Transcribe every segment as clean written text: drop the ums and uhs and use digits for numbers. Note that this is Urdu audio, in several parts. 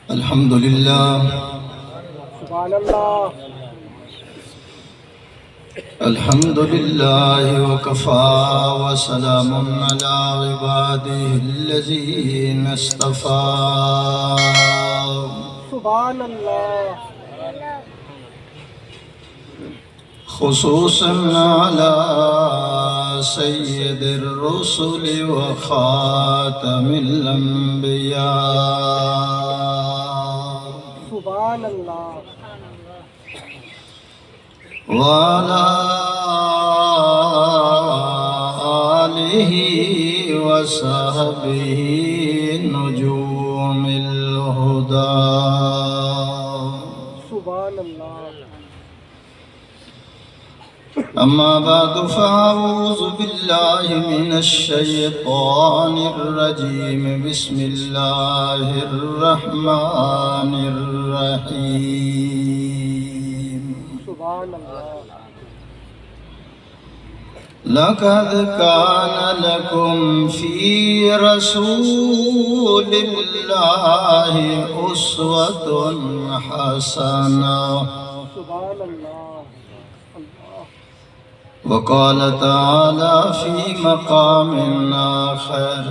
الحمد لله سبحان اللہ. الحمد لله وكفى وسلام على عباده الذين اصطفى سبحان اللہ. خصوصا على سيد الرسل وخاتم الأنبياء سبحان اللہ. وعلى آله وصحبه نجوم الهدى. سبحان اللہ. أما بعد فأعوذ بالله من الشيطان الرجيم. بسم الله الرحمن الرحيم. سبحان اللہ. لقد كان لكم في رسول الله أسوة حسنة. سبحان اللہ. وقال تعالى في مقام آخر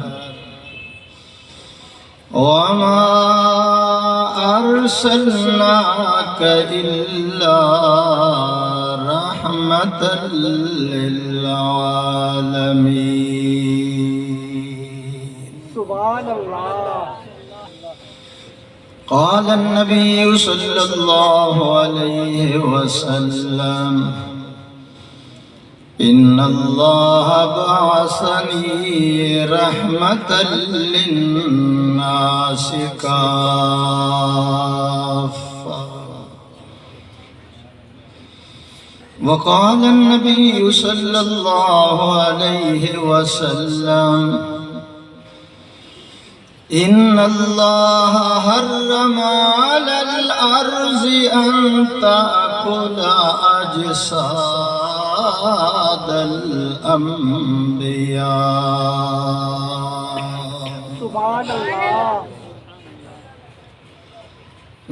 وما أرسلناك إلا رحمة للعالمين. سبحان اللہ. قال النبي صلى الله عليه وسلم إن الله بعثني رحمة للناس كافة. وقال النبي صلى الله عليه وسلم إن الله حرم على الأرض أن تأكل أجساد الأنبياء. سبحان اللہ.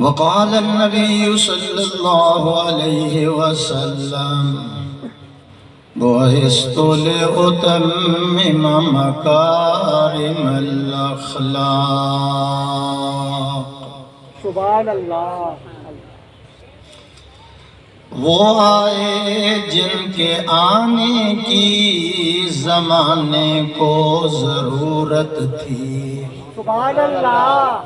وقال النبي صلى الله عليه وسلم بعثت لأتمم مكارم الأخلاق. سبحان اللہ. وہ آئے جن کے آنے کی زمانے کو ضرورت تھی. سبحان اللہ.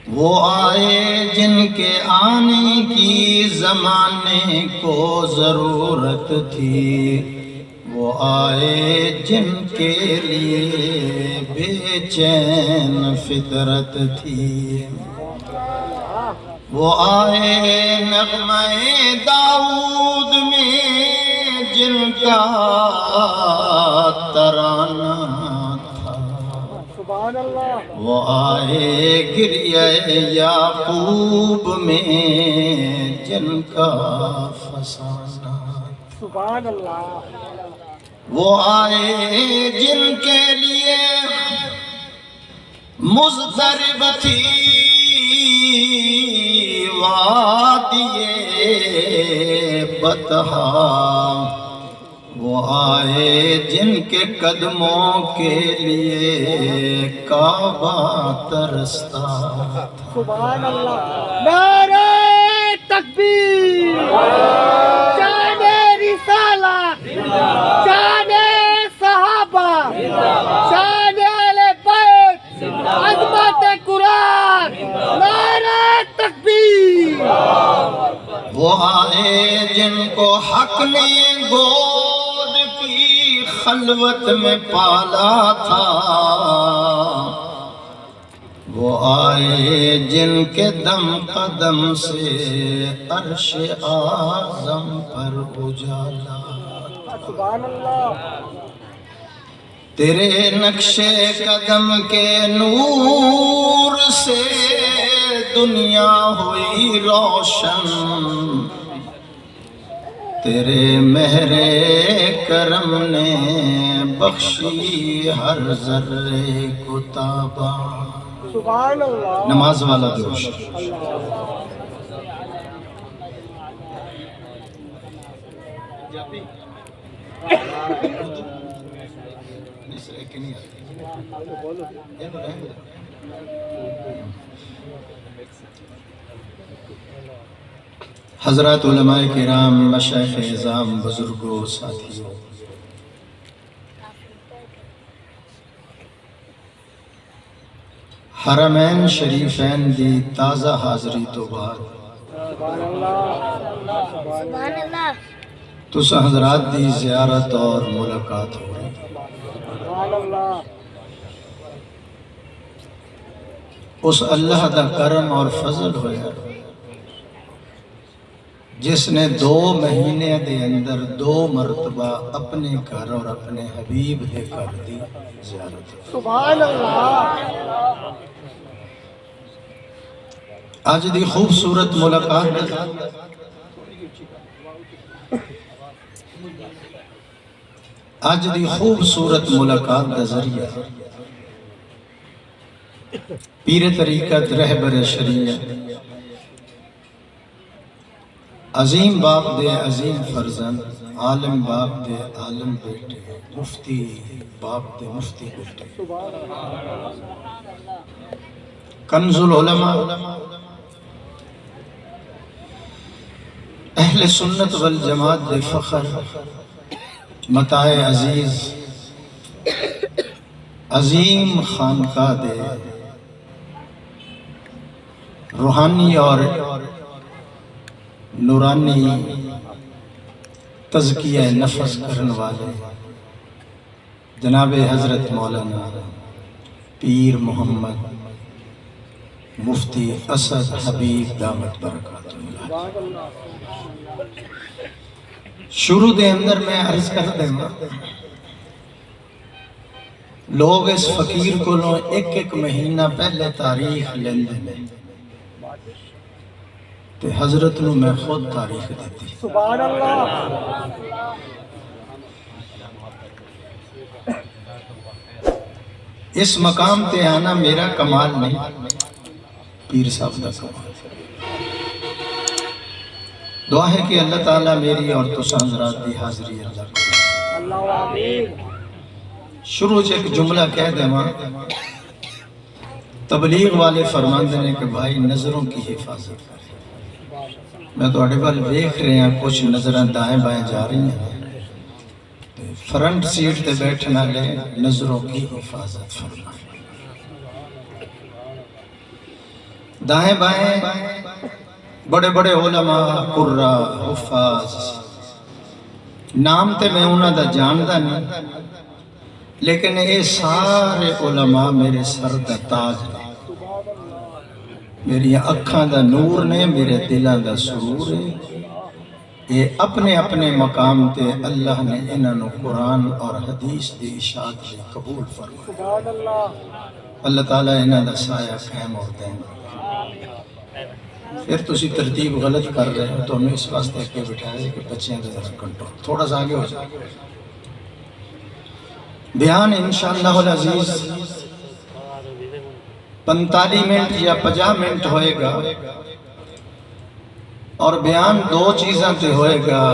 وہ آئے جن کے آنے کی زمانے کو ضرورت تھی. وہ آئے جن کے لیے بے چین فطرت تھی. وہ آئے نغمہ داؤد میں جن کا ترانہ تھا. سبحان اللہ. وہ آئے گریہ یعقوب میں جن کا فسانہ. سبحان اللہ. وہ آئے جن کے لیے مضطرب تھی وادیے بطحا. وہ آئے جن کے قدموں کے لیے کعبہ ترستا تھا. سبحان اللہ. نعرہ تکبیر. شان رسالت. شان صحابہ. شان اہل بیت. عظمت قرآن. نعرہ تکبیر. وہ آئے جن کو حق نے گود کی خلوت میں پالا تھا. وہ آئے جن کے دم قدم سے عرش اعظم پر اجالا. سبحان اللہ. تیرے نقش قدم کے نور سے دنیا ہوئی روشن. تیرے مہر کرم نے بخشی ہر ذرے کو تاباں. سبحان اللہ نماز والا جوش. حضرات علماء کرام، مشائخ اعظام، بزرگوں، ساتھیوں، حرمین شریفین دی تازہ حاضری تو بعد سبحان اللہ تس حضرات دی زیارت اور ملاقات ہو رہی. سبحان اللہ اس اللہ دا کرم اور فضل ہویا جس نے 2 مہینے دے اندر 2 مرتبہ اپنے گھر اور اپنے حبیب دے گھر دی زیارت. سبحان اللہ آج دی خوبصورت ملاقات آج دی خوبصورت ملاقات دا ذریعہ پیر طریقت رہبر شریعت عظیم باپ دے عظیم فرزند، عالم باپ دے عالم بیٹے، مفتی باپ دے مفتی بیٹے، کنز العلماء، اہل سنت والجماعت دے فخر، متاع عزیز، عظیم خانقاہ دے روحانی اور نورانی تزکیہ نفس کرن والے جناب حضرت مولانا پیر محمد مفتی اسد حبیب دامت برکاتہ اللہ. شروع دے اندر میں عرض کر دیں گا، لوگ اس فقیر کو ایک مہینہ پہلے تاریخ لیندے میں، تے حضرت نو میں خود تاریخ دیتی. سبحان اللہ اس مقام تے آنا میرا کمال نہیں، پیر صاحب دا کمال. دعا ہے کہ اللہ تعالیٰ میری اور تساں حضرات دی حاضری اللہ کرے. اللہ آمین. شروع سے ایک جملہ کہہ دے ماں، تبلیغ والے فرماندے نے کہ بھائی نظروں کی حفاظت کرے. میں تو اڑے بال دیکھ رہے ہیں کچھ نظریں دائیں بائیں جا رہی ہیں، فرنٹ سیٹ تے بیٹھنا لے نظروں کی حفاظت فرما. دائیں بائیں بڑے بڑے علماء، قرہ، حفاظ، نام تے میں انہاں دا جاندا نہیں، لیکن یہ سارے علماء میرے سر دا تاج نے، میری اکھاں دا نور نے، میرے دلاں دا سرور ہے. یہ اپنے اپنے مقام تے اللہ نے انہاں نو قرآن اور حدیث دی اشاعت سے قبول فرمایا. سبحان اللہ اللہ تعالیٰ انہاں دا سایہ قائم اور دیں. پھر تسی ترتیب غلط کر رہے ہو تو ہمیں اس واسطے اگے بٹھائے کہ بچیاں کا ذرا کنٹرول تھوڑا سا آگے ہو جائے. بیان انشاءاللہ العزیز 45 منٹ یا 50 منٹ ہوئے گا، اور بیان 2 چیزاں تے ہوئے گا.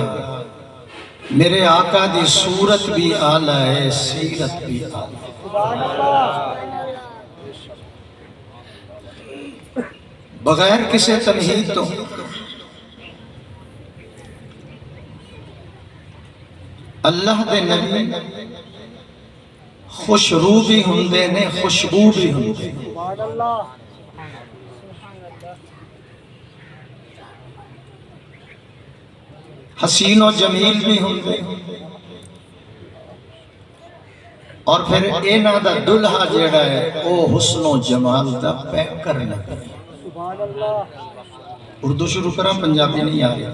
میرے آقا دی صورت بھی اعلیٰ ہے، سیرت بھی اعلیٰ ہے. سبحان اللہ بغیر کسی تمہید تو اللہ دے نبی خوش رو بھی ہوندے نے، خوشبو بھی ہوندے نے. سبحان اللہ حسین و جمیل بھی ہوندے، اور پھر اینا دا دلہا جیڑا ہے او حسن و جمال دا پیکر نبی. سبحان اللہ اردو شروع کرا، پنجابی نہیں آ رہی،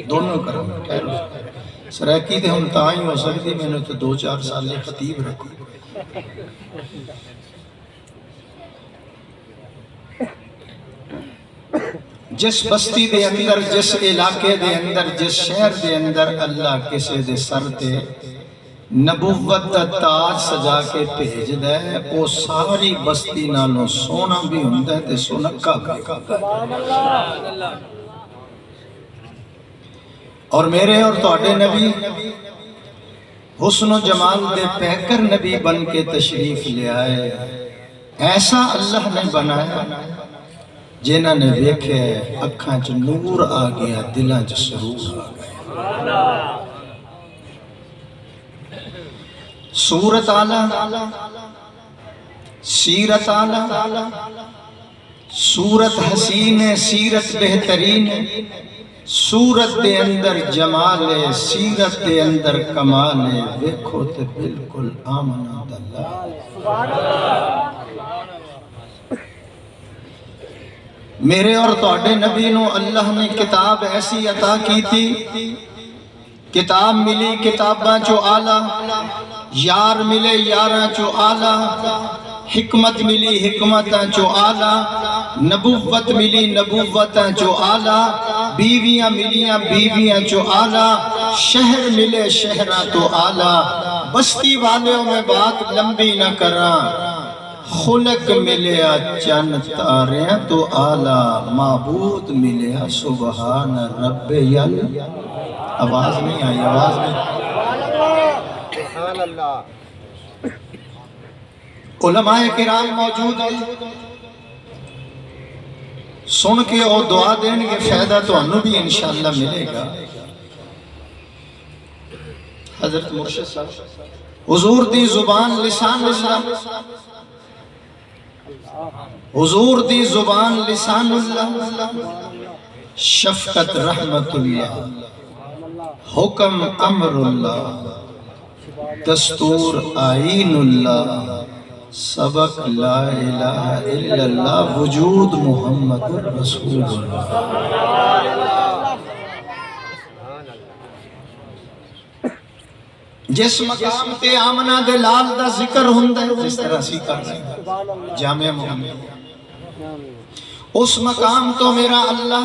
دونوں کرا. سرائکی تے ہم تاں ہی ہو سکتی، میں نے تو 2-4 سال لے خطیب رکھو. جس بستی دے اندر، جس علاقے دے اندر، جس شہر دے اندر اللہ کسے دے سر تے نبوت دا تاج سجا کے بھیج دے او ساری بستی نالوں سونا بھی ہوندا ہے تے سنکا بھی۔ سبحان اللہ اور میرے اور تواڈے نبی حسن و جمال دے پیکر نبی بن کے تشریف لے آئے۔ ایسا اللہ نے بنایا جنہاں نے ویکھے اکھاں چ نور آ گیا، دلاں چ سرور آ گیا۔ صورت اعلی، سیرت اعلی، صورت حسین ہے، سیرت بہترین ہے، صورت دے اندر جمال ہے، سیرت دے اندر کمال ہے، ویکھو تے بالکل آمنا اللہ۔ سبحان اللہ میرے اور تواڈے نبی نو اللہ نے کتاب ایسی عطا کی تھی، کتاب ملی کتاباں چو آلہ، یار ملے یاراں چو آلہ، حکمت ملی حکمتاں چو آلہ، نبوت ملی نبوتاں چو آلہ، بیویاں ملیاں بیویاں چو آلہ، شہر ملے شہراں تو آلہ۔ بستی والوں میں بات لمبی نہ کراں، خلق ملیا چند تاریاں تو آلہ، معبود ملیا سبحان رب یل۔ آواز نہیں آئی، آواز نہیں۔ سبحان اللہ علماء کرام موجود ہیں، سن کے اور دعا دیں گے، فائدہ تو انہوں بھی انشاءاللہ ملے گا۔ حضرت مرشد صاحب حضور دی زبان لسان اللہ، حضور دی زبان لسان اللہ، شفقت رحمت اللہ، حکم امر اللہ، دستور آئین اللہ، سبق لا الہ الا اللہ، وجود محمد رسول اللہ۔ جس مقام تے آمنہ دے لال دا ذکر ہوندہ ہے، جس طرح سی کر رہے ہیں جامعہ محمد، اس مقام تو میرا اللہ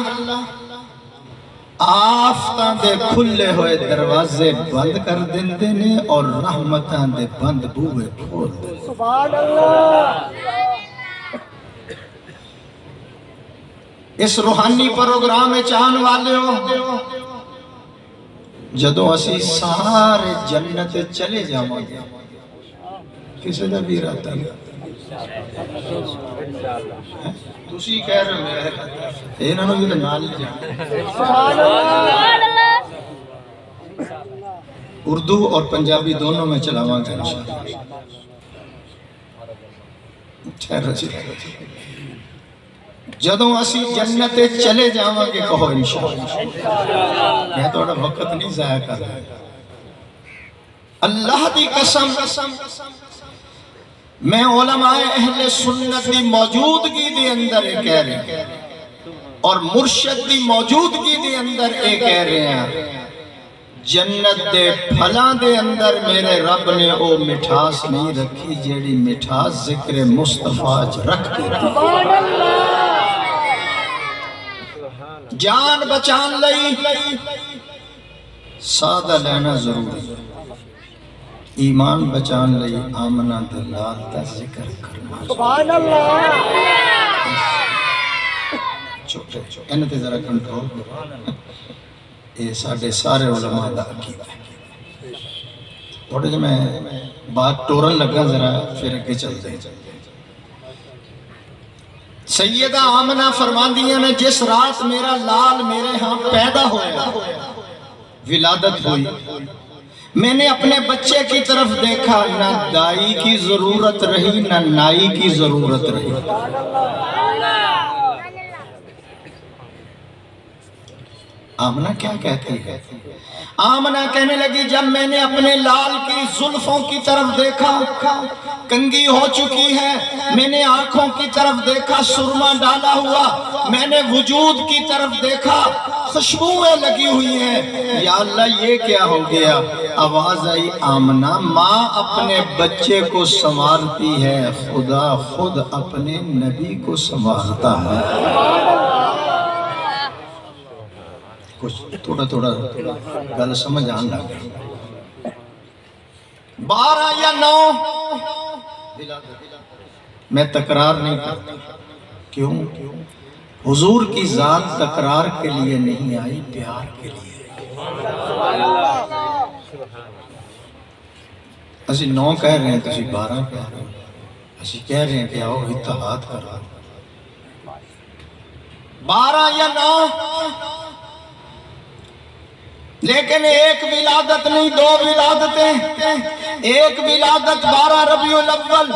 آفتاں دے کھلے ہوئے دروازے بند کر دیندے نے اور رحمتاں دے بند بوئے کھول دے۔ سبحان اللہ اس روحانی پروگرام چاہن والے ہو، جدوں اسی سارے جنت چلے جاواں گے، کسی دا بھی ارادہ نہیں، تسی کہہ رہے ہو میرا ارادہ، انہاں نوں بھی نال لے جانا۔ سبحان اللہ اردو اور پنجابی دونوں میں چلاواں گا انشاءاللہ۔ ٹھہر جی، جدوں اسی جنت چلے جاواں گے کہو انشاءاللہ۔ میں تھوڑا وقت نہیں ضائع کر رہا، اللہ دی قسم میں علماء اہل سنت دی موجودگی دے اندر یہ کہہ رہے ہیں اور مرشد دی موجودگی دے اندر یہ کہہ رہے ہیں، جنت دے پھلاں دے اندر میرے رب نے او مٹھاس نہیں رکھی جیڑی مٹھاس ذکر مصطفیٰ رکھ دی۔ جان بچان لئی سادہ لینا ضروری ہے، ایمان بچان لئی آمنہ دلال کا ذکر کرنا۔ سبحان اللہ چھوٹے چھوٹے انہوں تے ذرا کنٹرول کرو، یہ ساڑھے سارے علماء دا عقیدہ ہے۔ تھوڑے جو میں بات ٹورن لگا ذرا پھر اگے چل دیں۔ سیدہ آمنہ فرماندیاں نے جس رات میرا لال میرے ہاں پیدا ہویا، ولادت ہوئی، میں نے اپنے بچے کی طرف دیکھا، نہ دائی کی ضرورت رہی نہ نائی کی ضرورت رہی۔ آمنہ کیا کہتی ہے؟ آمنہ کہنے لگی جب میں نے اپنے لال کی زلفوں کی طرف دیکھا، کنگھی ہو چکی ہے، میں نے آنکھوں کی طرف دیکھا سرما ڈالا ہوا، میں نے وجود کی طرف دیکھا خوشبوئیں لگی ہوئی ہیں، یا اللہ یہ کیا ہو گیا؟ آواز آئی آمنہ ماں اپنے بچے کو سنوارتی ہے، خدا خود اپنے نبی کو سنوارتا ہے۔ کچھ تھوڑا تھوڑا گل سمجھ آن لگا۔ 12 یا 9 میں تکرار نہیں کرتا. کیوں؟ حضور کی ذات تکرار کے لیے نہیں آئی، پیار کے لیے. اسی 9 کہہ رہے ہیں، تسی 12 کہہ رہے ہیں. اسی کہہ رہے ہیں کہ آؤ اتحاد کرو. 12 یا 9، لیکن ایک ولادت نہیں، 2 ولادتیں. ایک ولادت 12 ربیع الاول،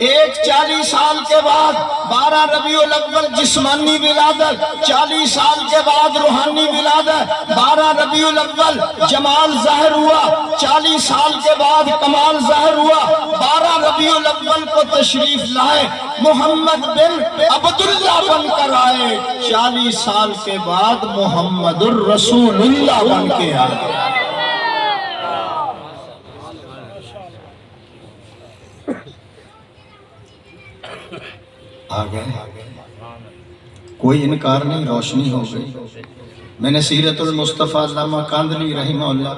ایک 40 سال کے بعد 12 ربیع الاول جسمانی ولادت، 40 سال کے بعد روحانی ولادت. 12 ربیع الاول جمال ظاہر ہوا، 40 سال کے بعد کمال ظاہر ہوا. 12 ربیع الاول کو تشریف لائے، محمد بن عبداللہ بن کر آئے. 40 سال کے بعد محمد الرسول اللہ بن کے آئے. آگئے، کوئی انکار نہیں، روشنی ہو گئی. میں نے سیرت المصطفیٰ علامہ کاندلی رحمہ اللہ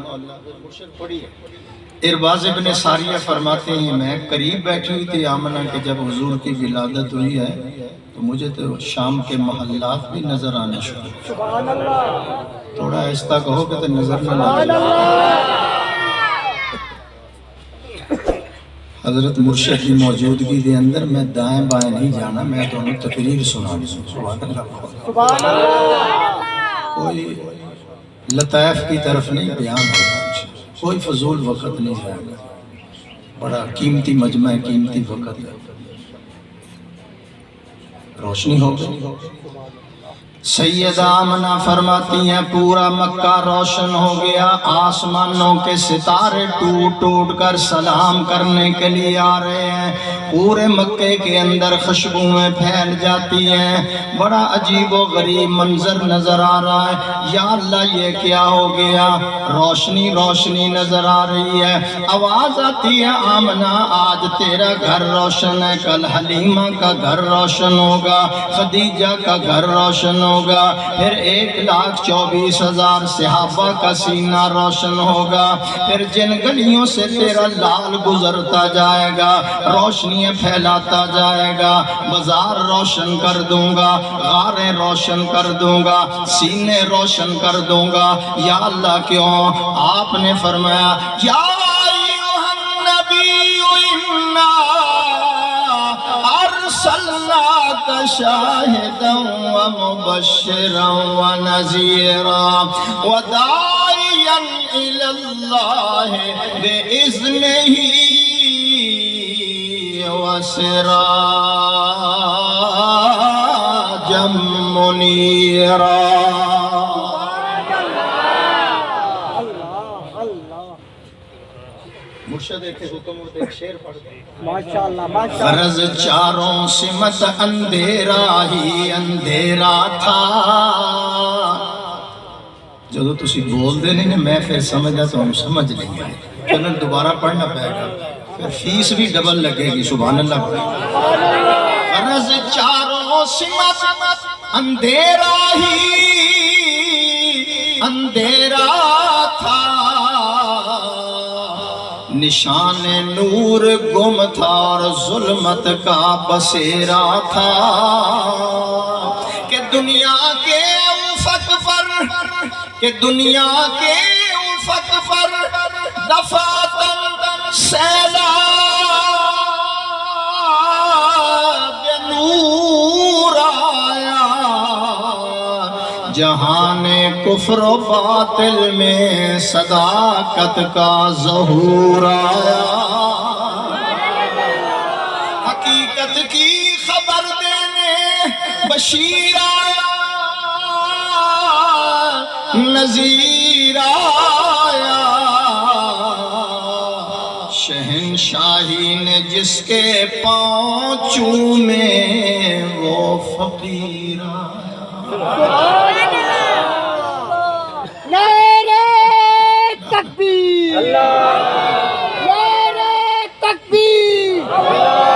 ارباز ابن ساریہ فرماتے ہیں، میں قریب بیٹھی ہوئی تھی آمنہ کہ جب حضور کی ولادت ہوئی ہے تو مجھے تو شام کے محلات بھی نظر آنے شروع. سبحان اللہ. تھوڑا آہستہ کہو کہ تو نظر نہ آئے. حضرت مرشد کی موجودگی دے اندر میں دائیں بائیں نہیں جانا، میں تو انہیں تقریر سنانی. سبحان اللہ. سبحان اللہ. کوئی لطائف کی طرف نہیں بیان ہوگا، کوئی فضول وقت نہیں جائے گا. بڑا قیمتی مجمع ہے، قیمتی وقت ہے. روشنی ہو گئی. سیدہ آمنہ فرماتی ہیں پورا مکہ روشن ہو گیا، آسمانوں کے ستارے ٹوٹ ٹوٹ کر سلام کرنے کے لیے آ رہے ہیں. پورے مکے کے اندر خوشبوئیں پھیل جاتی ہیں. بڑا عجیب و غریب منظر نظر آ رہا ہے. یا اللہ یہ کیا ہو گیا؟ روشنی روشنی نظر آ رہی ہے. آواز آتی ہے آمنہ آج تیرا گھر روشن ہے، کل حلیمہ کا گھر روشن ہوگا، خدیجہ کا گھر روشن ہوگا، پھر 1,24,000 صحابہ کا سینہ روشن ہوگا. پھر جن گلیوں سے تیرا لال گزرتا جائے گا روشنیاں پھیلاتا جائے گا. بازار روشن کر دوں گا، غاریں روشن کر دوں گا، سینے روشن کر دوں گا. یا اللہ کیوں؟ آپ نے فرمایا یا ایھا النبی انا ارسلناک شاہدا ومبشرا ونذیرا وداعیا الی اللہ بإذنہ وسراجا منیرا. مرشد ایک حکم اور ایک شعر پڑھ دیں. ماشاءاللہ ماشاءاللہ. غرض چاروں سمت اندھیرا ہی اندھیرا تھا. جدو تسی بول دے نہیں میں پھر سمجھا تو ہم سمجھ نہیں آئے، چلو دوبارہ پڑھنا پڑے گا، پھر فیس بھی ڈبل لگے گی. سبحان اللہ. غرض چاروں سمت اندھیرا ہی اندھیرا تھا، نشان نور گم تھا اور ظلمت کا بسیرا تھا. کہ دنیا کے افق پر، کہ دنیا کے افق پر دفاتر سیلاب نور آیا، جہان کفر و باطل میں صداقت کا ظہور آیا. حقیقت کی خبر دینے بشیر آیا، نذیر آیا. شہنشاہی نے جس کے پاؤں چومے وہ فقیر آیا. نعرہ تکبیر، نعرہ تکبیر.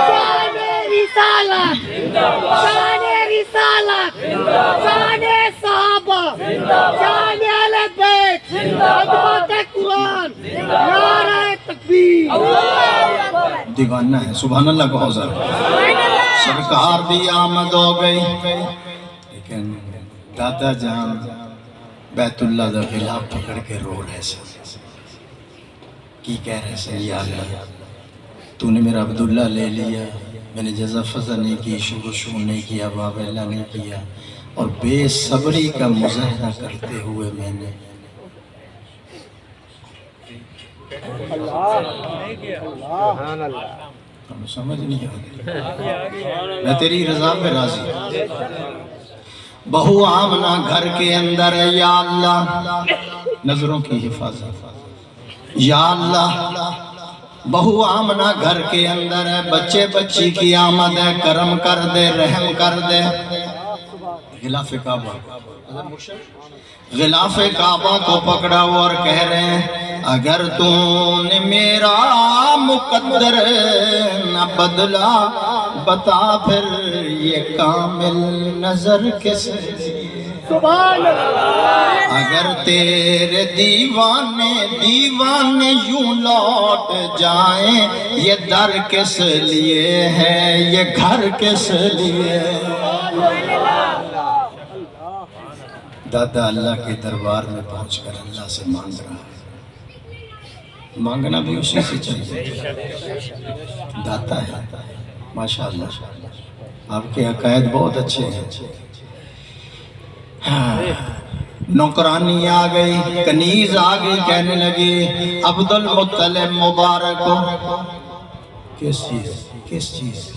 شان رسالت، شان رسالت، شان صحابہ، شان اہل بیت، عظمت قرآن. نعرہ تکبیر. تکبیر دیوانہ ہے، سبحان اللہ کو حضر سرکار دی آمد ہو گئی، لیکن دادا جان بیت اللہ دا غلاف پکڑ کے رو رہے سے کی کہہ رہے سے، یا اللہ تو نے میرا عبداللہ لے لیا، میں نے جزا فضا نہیں کی، شکر شکر نہیں کیا، باب اللہ نہیں کیا، اور بے صبری کا مظاہرہ کرتے ہوئے میں نے ہمیں سمجھ نہیں آگئی، میں تیری رضا پہ راضی۔ بہو آمنہ گھر کے اندر ہے، یا اللہ نظروں کی حفاظت، یا اللہ بہو آمنہ گھر کے اندر ہے، بچے بچی کی آمد ہے، کرم کر دے، رحم کر دے۔ غلاف کعبہ، غلاف کعبہ کو پکڑا ہوا اور کہہ رہے ہیں اگر تو نے میرا مقدر نہ بدلا بتا پھر یہ کامل نظر کس لیے، سبحان اللہ، اگر تیرے دیوانے یوں لوٹ جائیں یہ در کس لیے ہے، یہ گھر کس لیے ہے۔ دادا اللہ کے دربار میں پہنچ کر اللہ سے مانگ رہا ہے، مانگنا بھی اسی سے چاہیے، داتا ہے ماشاءاللہ، آپ کے عقائد بہت اچھے ہیں۔ نوکرانی آ گئی، کنیز آ گئی، کہنے لگی عبد المطلب مبارک ہو، کس چیز کی؟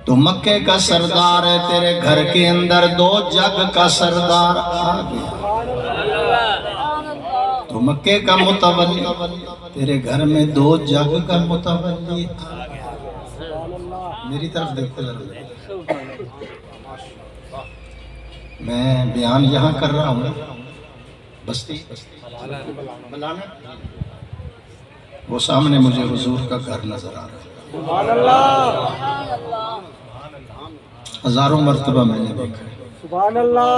تو مکے کا سردار ہے، تیرے گھر کے اندر 2 جگ کا سردار آ گیا، تو مکے کا متولی، تیرے گھر میں 2 جگ کا متولی آ گیا۔ میری طرف دیکھو ذرا، میں بیان یہاں کر رہا ہوں بستی ملانا، وہ سامنے مجھے حضور کا گھر نظر آ رہا ہے، سبحان اللہ، ہزاروں مرتبہ میں نے دیکھا ہے۔ سبحان اللہ،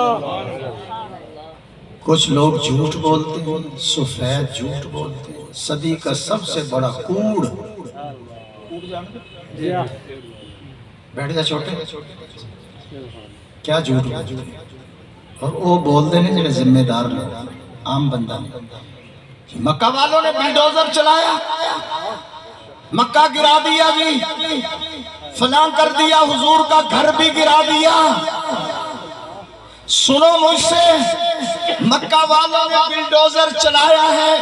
کچھ لوگ جھوٹ بولتے ہیں، سفید جھوٹ بولتے ہیں، صدی کا سب سے بڑا کوڑ، بیٹھ جا چھوٹے، کیا جھوٹ بولتے ہیں، اور وہ بولتے ہیں جنہیں ذمہ دار لوگ، عام بندہ نہیں۔ مکہ والوں نے بلڈوزر چلایا، مکہ گرا دیا جی، فلاں کر دیا، حضور کا گھر بھی گرا دیا۔ سنو مجھ سے، مکہ والوں نے بلڈوزر چلایا ہے،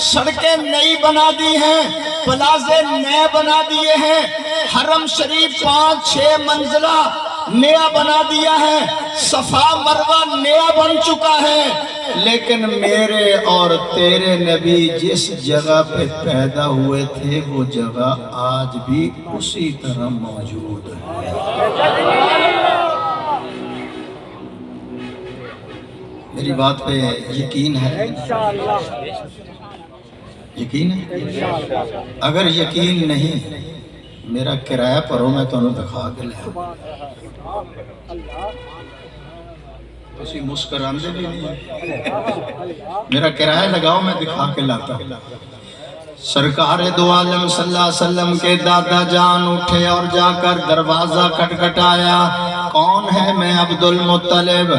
سڑکیں نئی بنا دی ہیں، پلازے نئے بنا دیے ہیں، حرم شریف 5-6 منزلہ نیا بنا دیا ہے، صفا مروہ نیا بن چکا ہے، لیکن میرے اور تیرے نبی جس جگہ پہ پیدا ہوئے تھے وہ جگہ آج بھی اسی طرح موجود ہے۔ میری بات پہ یقین ہے؟ یقین ہے؟ اگر یقین نہیں میرا کرایہ پرو میں تو انہوں دکھا کے لیا، اسی مسکراندے بھی نہیں، میرا کرایہ لگاؤ میں دکھا کے لاتا۔ سرکار دو عالم صلی اللہ علیہ وسلم کے دادا جان اٹھے اور جا کر دروازہ کھٹکھٹایا، کون ہے؟ میں عبد المطلب۔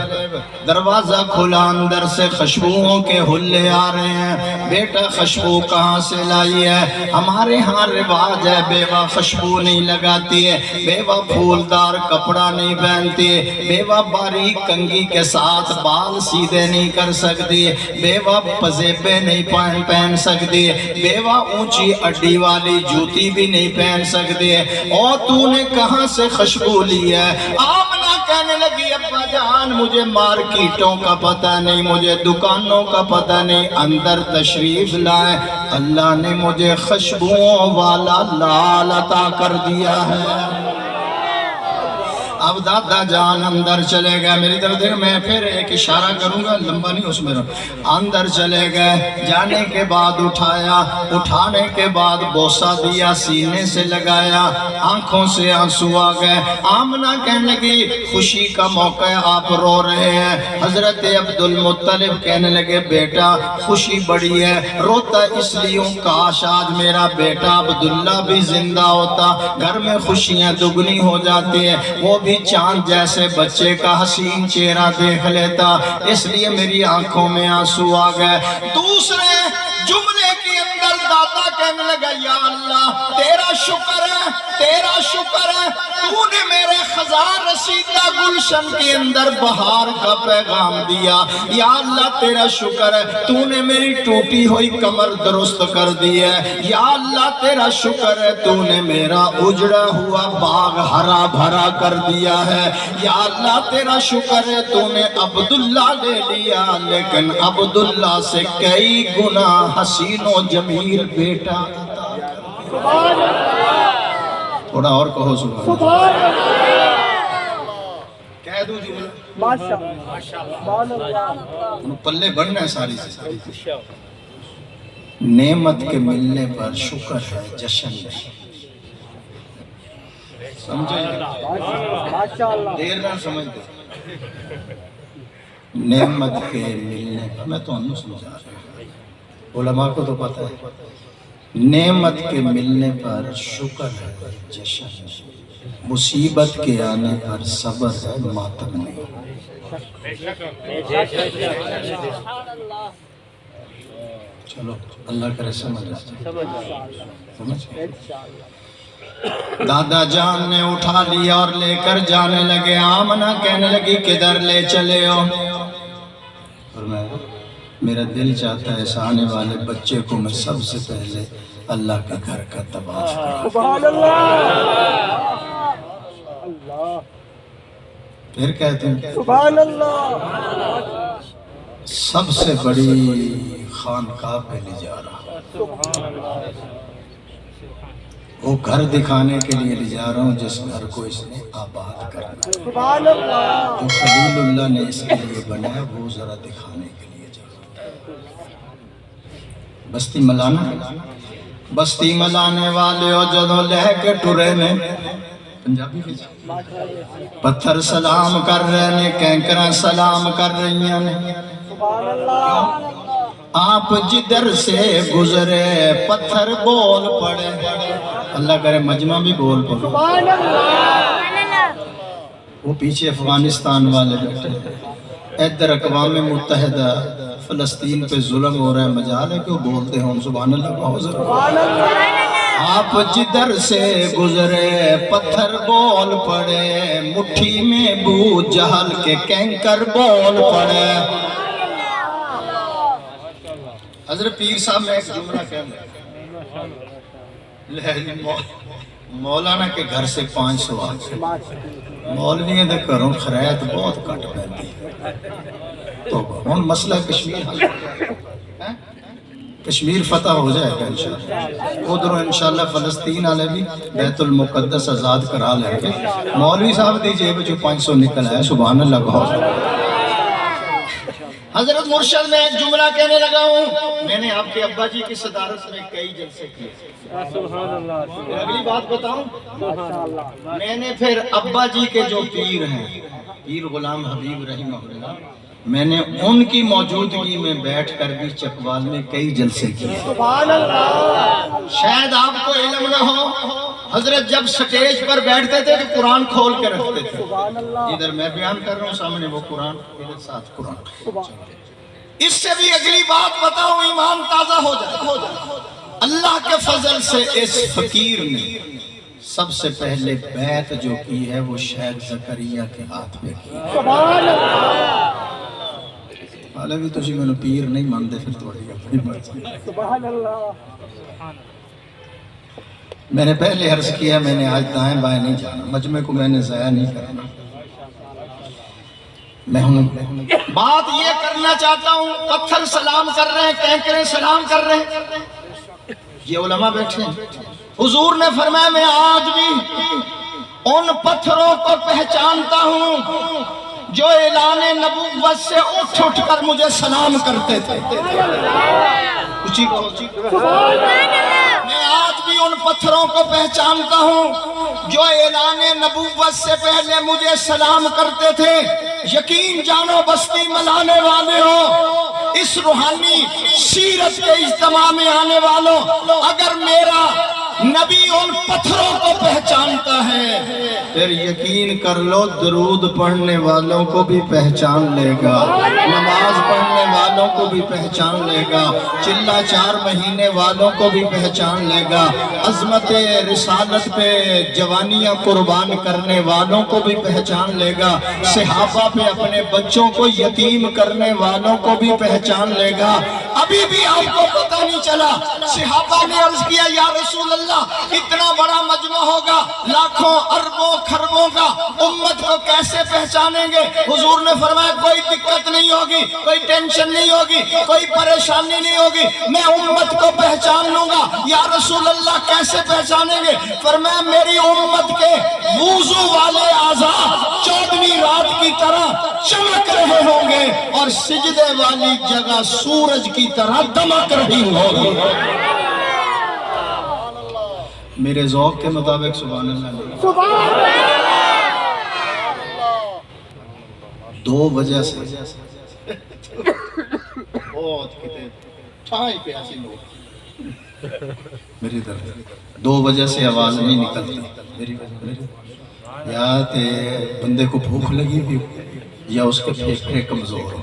دروازہ کھلا، اندر سے خوشبوؤں کے حلے آ رہے ہیں۔ بیٹا خوشبو کہاں سے لائی ہے؟ ہمارے ہاں رواج ہے بیوہ خوشبو نہیں لگاتی ہے، بیوہ پھولدار کپڑا نہیں پہنتی ہے، بیوہ باریک کنگھی کے ساتھ بال سیدھے نہیں کر سکتی، بیوہ پزیبے نہیں پہن سکتی، بیوہ اونچی اڈی والی جوتی بھی نہیں پہن سکتی ہے، اور تو نے کہاں سے خوشبو لی ہے؟ آمنہ کہنے لگی ابا جان مجھے مارکیٹوں کا پتہ نہیں، مجھے دکانوں کا پتہ نہیں، اندر تشریف لائے، اللہ نے مجھے خوشبوؤں والا لال عطا کر دیا ہے۔ اب دادا جان اندر چلے گئے، میری طرف دیکھ، میں پھر ایک اشارہ کروں گا، لمبا نہیں اس میں رہا۔ اندر چلے گئے، جانے کے بعد اٹھایا، اٹھانے کے بعد بوسہ دیا، سینے سے لگایا، آنکھوں سے آنسو آ گئے۔ آمنہ کہنے لگی خوشی کا موقع ہے، آپ رو رہے ہیں۔ حضرت عبدالمطلب کہنے لگے بیٹا خوشی بڑی ہے، روتا اس لیے کاش آج میرا بیٹا عبداللہ بھی زندہ ہوتا، گھر میں خوشیاں دگنی ہو جاتی ہیں، وہ بھی چاند جیسے بچے کا حسین چہرہ دیکھ لیتا، اس لیے میری آنکھوں میں آنسو آ گئے۔ دوسرے جملے کے اندر دادا کہنے لگا یا اللہ تیرا شکر ہے، تیرا شکر ہے، تو نے میرے خزان رسیدہ گلشن کے اندر بہار کا پیغام دیا۔ یا اللہ تیرا شکر ہے، تو نے میری ٹوٹی ہوئی کمر درست کر دی ہے۔ یا اللہ تیرا شکر ہے، تو نے میرا اجڑا ہوا باغ ہرا بھرا کر دیا ہے۔ یا اللہ تیرا شکر ہے، تو نے عبداللہ لے لیا، لیکن عبداللہ سے کئی گنا حسین و جمیل بیٹا تھوڑا اور کہو سبحان کہہ دوں جملہ انہوں پلے بڑھنا ہے ساری سے ساری۔ نعمت کے ملنے پر شکر ہے جشن نہیں، سمجھے دیر نہ سمجھ دے۔ نعمت کے ملنے پر میں تو انہوں سمجھا رہا ہوں، علماء کو تو پتہ ہے، نعمت کے ملنے پر شکر ہے جشن نہیں، مصیبت کے آنے پر صبر ہے ماتم نہیں۔ چلو اللہ کرے سمجھ دادا جان نے اٹھا لیا اور لے کر جانے لگے۔ آمنہ کہنے لگی کدھر لے چلے ہو؟ اور میرا دل چاہتا ہے اس آنے والے بچے کو میں سب سے پہلے اللہ کے گھر کا تباش کروں۔ سبحان اللہ، پھر کہتے ہیں سبحان اللہ، سب سے بڑی خانقاہ پہ لے جا رہا، وہ گھر دکھانے کے لیے لے جا رہا ہوں جس گھر کو اس نے آباد کرنا، سبحان اللہ، جو خلیل اللہ نے اس کے لیے بنایا وہ ذرا دکھانے کے لیے جا رہا۔ بستی ملانا، بستی ملانے والے ہو جدوں لے کے ٹرے نے پنجابی پتھر سلام کر رہے نے، کینکریں سلام کر رہی ہیں۔ سبحان اللہ، آپ جدھر سے گزرے پتھر بول پڑے، اللہ کرے مجمع بھی بول پڑے۔ سبحان اللہ، وہ پیچھے افغانستان والے بیٹھے، ادھر اقوام متحدہ فلسطین پہ ظلم ہو رہا ہے، مجال ہے کہ وہ بولتے ہوں سبحان اللہ بہت ضرور۔ سبحان اللہ، آپ جدھر سے گزرے پتھر بول پڑے، مٹھی میں بو جہل کے کینکر بول پڑے۔ حضرت پیر صاحب میں ایک جملہ کہنا ہے، مولانا کے گھر سے 500 آگے مولویوں دے گھروں خرائط بہت کٹ پہنتی ہے، تو ہن مسئلہ کشمیر حل ہے، کشمیر فتح ہو جائے گا انشاءاللہ، ادھروں انشاءاللہ فلسطین والے بھی بیت المقدس آزاد کرا لیں گے۔ مولوی صاحب دی جیب جو 500 نکل آئے، سبحان اللہ بہت۔ حضرت مرشد میں ایک جملہ کہنے لگا ہوں، میں نے آپ کے ابا جی کی صدارت میں کئی جلسے کیے، سبحان اللہ، اگلی بات بتاؤں، ماشاء اللہ، میں نے پھر ابا جی کے جو پیر ہیں، پیر غلام حبیب رحمہ اللہ، میں نے ان کی موجودگی میں بیٹھ کر بھی چکوال میں کئی جلسے کیے۔ سبحان اللہ، شاید آپ کو علم نہ ہو، حضرت جب سٹیج پر بیٹھتے تھے تو قرآن کھول کے رکھتے تھے، سبحان اللہ، ادھر میں بیان کر رہا ہوں سامنے وہ قرآن، ادھر ساتھ قرآن۔ سبحان اس سے بھی اگلی بات بتاؤں، ایمان تازہ ہو جائے۔ اللہ کے فضل سے اس فقیر نے سب سے پہلے بیعت جو کی ہے وہ شیخ زکریا کے ہاتھ میں کی۔ سبحان اللہ، حالانکہ تسی میں نے پیر نہیں مانتے، پھر تھوڑی اپنی مرضی۔ سبحان اللہ، میں نے پہلے عرض کیا میں نے آج دائیں بائیں نہیں جانا، مجمع کو میں نے ضائع نہیں کرنا۔ میں ہوں بات یہ کرنا چاہتا ہوں، پتھر سلام کر رہے ہیں، کینکریں سلام کر رہے ہیں، یہ علماء بیٹھے ہیں۔ حضور نے فرمایا میں آج بھی ان پتھروں کو پہچانتا ہوں جو اعلان نبوت سے اٹھ اٹھ کر مجھے سلام کرتے تھے۔ اچھی کو میں آج بھی ان پتھروں کو پہچانتا ہوں جو اعلان نبوت سے پہلے مجھے سلام کرتے تھے۔ یقین جانو بستی ملانے والے ہو، اس روحانی سیرت کے اجتماع میں آنے والوں، اگر میرا نبی ان پتھروں کو پہچانتا ہے پھر یقین کر لو درود پڑھنے والوں کو بھی پہچان لے گا، نماز پڑھنے والوں کو بھی پہچان لے گا، چلہ 4 مہینے والوں کو بھی پہچان لے گا، عظمت رسالت پہ جوانیاں قربان کرنے والوں کو بھی پہچان لے گا، صحابہ پہ اپنے بچوں کو یتیم کرنے والوں کو بھی پہچان لے گا۔ ابھی بھی آپ کو پتہ نہیں چلا، صحابہ نے عرض کیا یا رسول اللہ اتنا بڑا مجمع ہوگا، لاکھوں اربوں خربوں کا، امت کو کیسے پہچانیں گے؟ حضور نے فرمایا کوئی دقت نہیں ہوگی، کوئی ٹینشن نہیں ہوگی، کوئی پریشانی نہیں ہوگی، میں امت کو پہچان لوں گا۔ یا رسول اللہ کیسے پہچانیں گے؟ فرمایا میری امت کے وضو والے اعضاء 14ویں رات کی طرح چمک رہے ہوں گے اور سجدے والی جگہ سورج کی طرح دمک رہی ہوگی۔ میرے ذوق کے مطابق سبحان اللہ۔ سبحان دو وجہ سے بہت کتے ٹھائی پہ ایسی لوگ میری طرف دو وجہ سے آواز نہیں نکلتی، میری یا تے بندے کو بھوک لگی ہوئی یا اس کے پھیپھڑے کمزور ہو،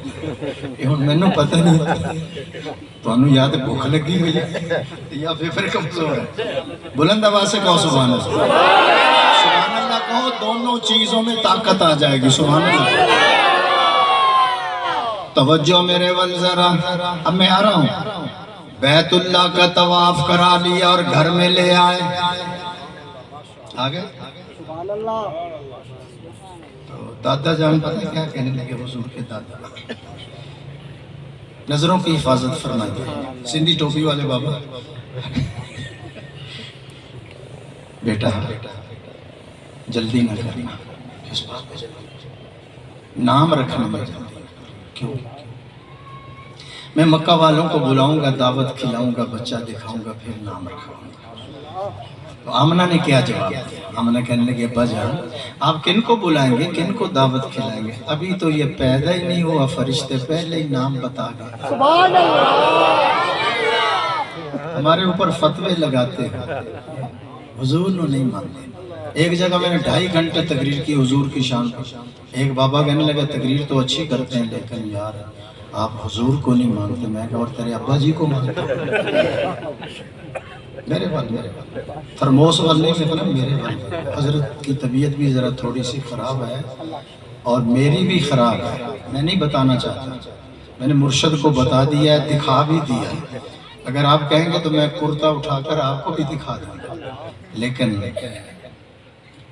یہ ہن میں نے پتہ نہیں تو انہوں یا تے بھوک لگی ہوئی یا پھیپھڑے کمزور ہے۔ بلند آواز سے کہو سبحان اللہ، سبحان اللہ کہو، دونوں چیزوں میں طاقت آ جائے گی۔ سبحان اللہ۔ توجہ میرے ول ذرا، اب میں آ رہا ہوں، بیت اللہ کا طواف کرا لیا اور گھر میں لے آئے، آگے اللہ۔ تو دادا جان پتہ کیا کہنے لگے حضور کے دادا، نظروں کی حفاظت فرمائیے، سندھی ٹوپی والے بابا، بیٹا جلدی نہ کرنا، اس بات پہ نام رکھنے میں جلدی، کیوں؟ میں مکہ والوں کو بلاؤں گا، دعوت کھلاؤں گا، بچہ دکھاؤں گا، پھر نام رکھاؤں گا۔ تو آمنہ نے کیا جواب دیا؟ آمنہ کہنے لگے ابا جان آپ کن کو بلائیں گے، کن کو دعوت کھلائیں گے؟ ابھی تو یہ پیدا ہی نہیں ہوا، فرشتے پہلے ہی نام بتا گئے۔ سبحان اللہ۔ ہمارے اوپر فتوے لگاتے ہیں، حضور نے نہیں مانتے۔ ایک جگہ میں نے 2.5 گھنٹے تقریر کی حضور کی شان پر، ایک بابا کہنے لگا تقریر تو اچھی کرتے ہیں لیکن یار آپ حضور کو نہیں مانتے۔ میں کہا اور تیرے ابا جی کو مانتے؟ میرے والد فرموس والے سے بنا میرے والد، حضرت کی طبیعت بھی ذرا تھوڑی سی خراب ہے اور میری بھی خراب ہے، میں نہیں بتانا چاہتا، میں نے مرشد کو بتا دیا ہے، دکھا بھی دیا ہے، اگر آپ کہیں گے تو میں کرتا اٹھا کر آپ کو بھی دکھا دوں گا، لیکن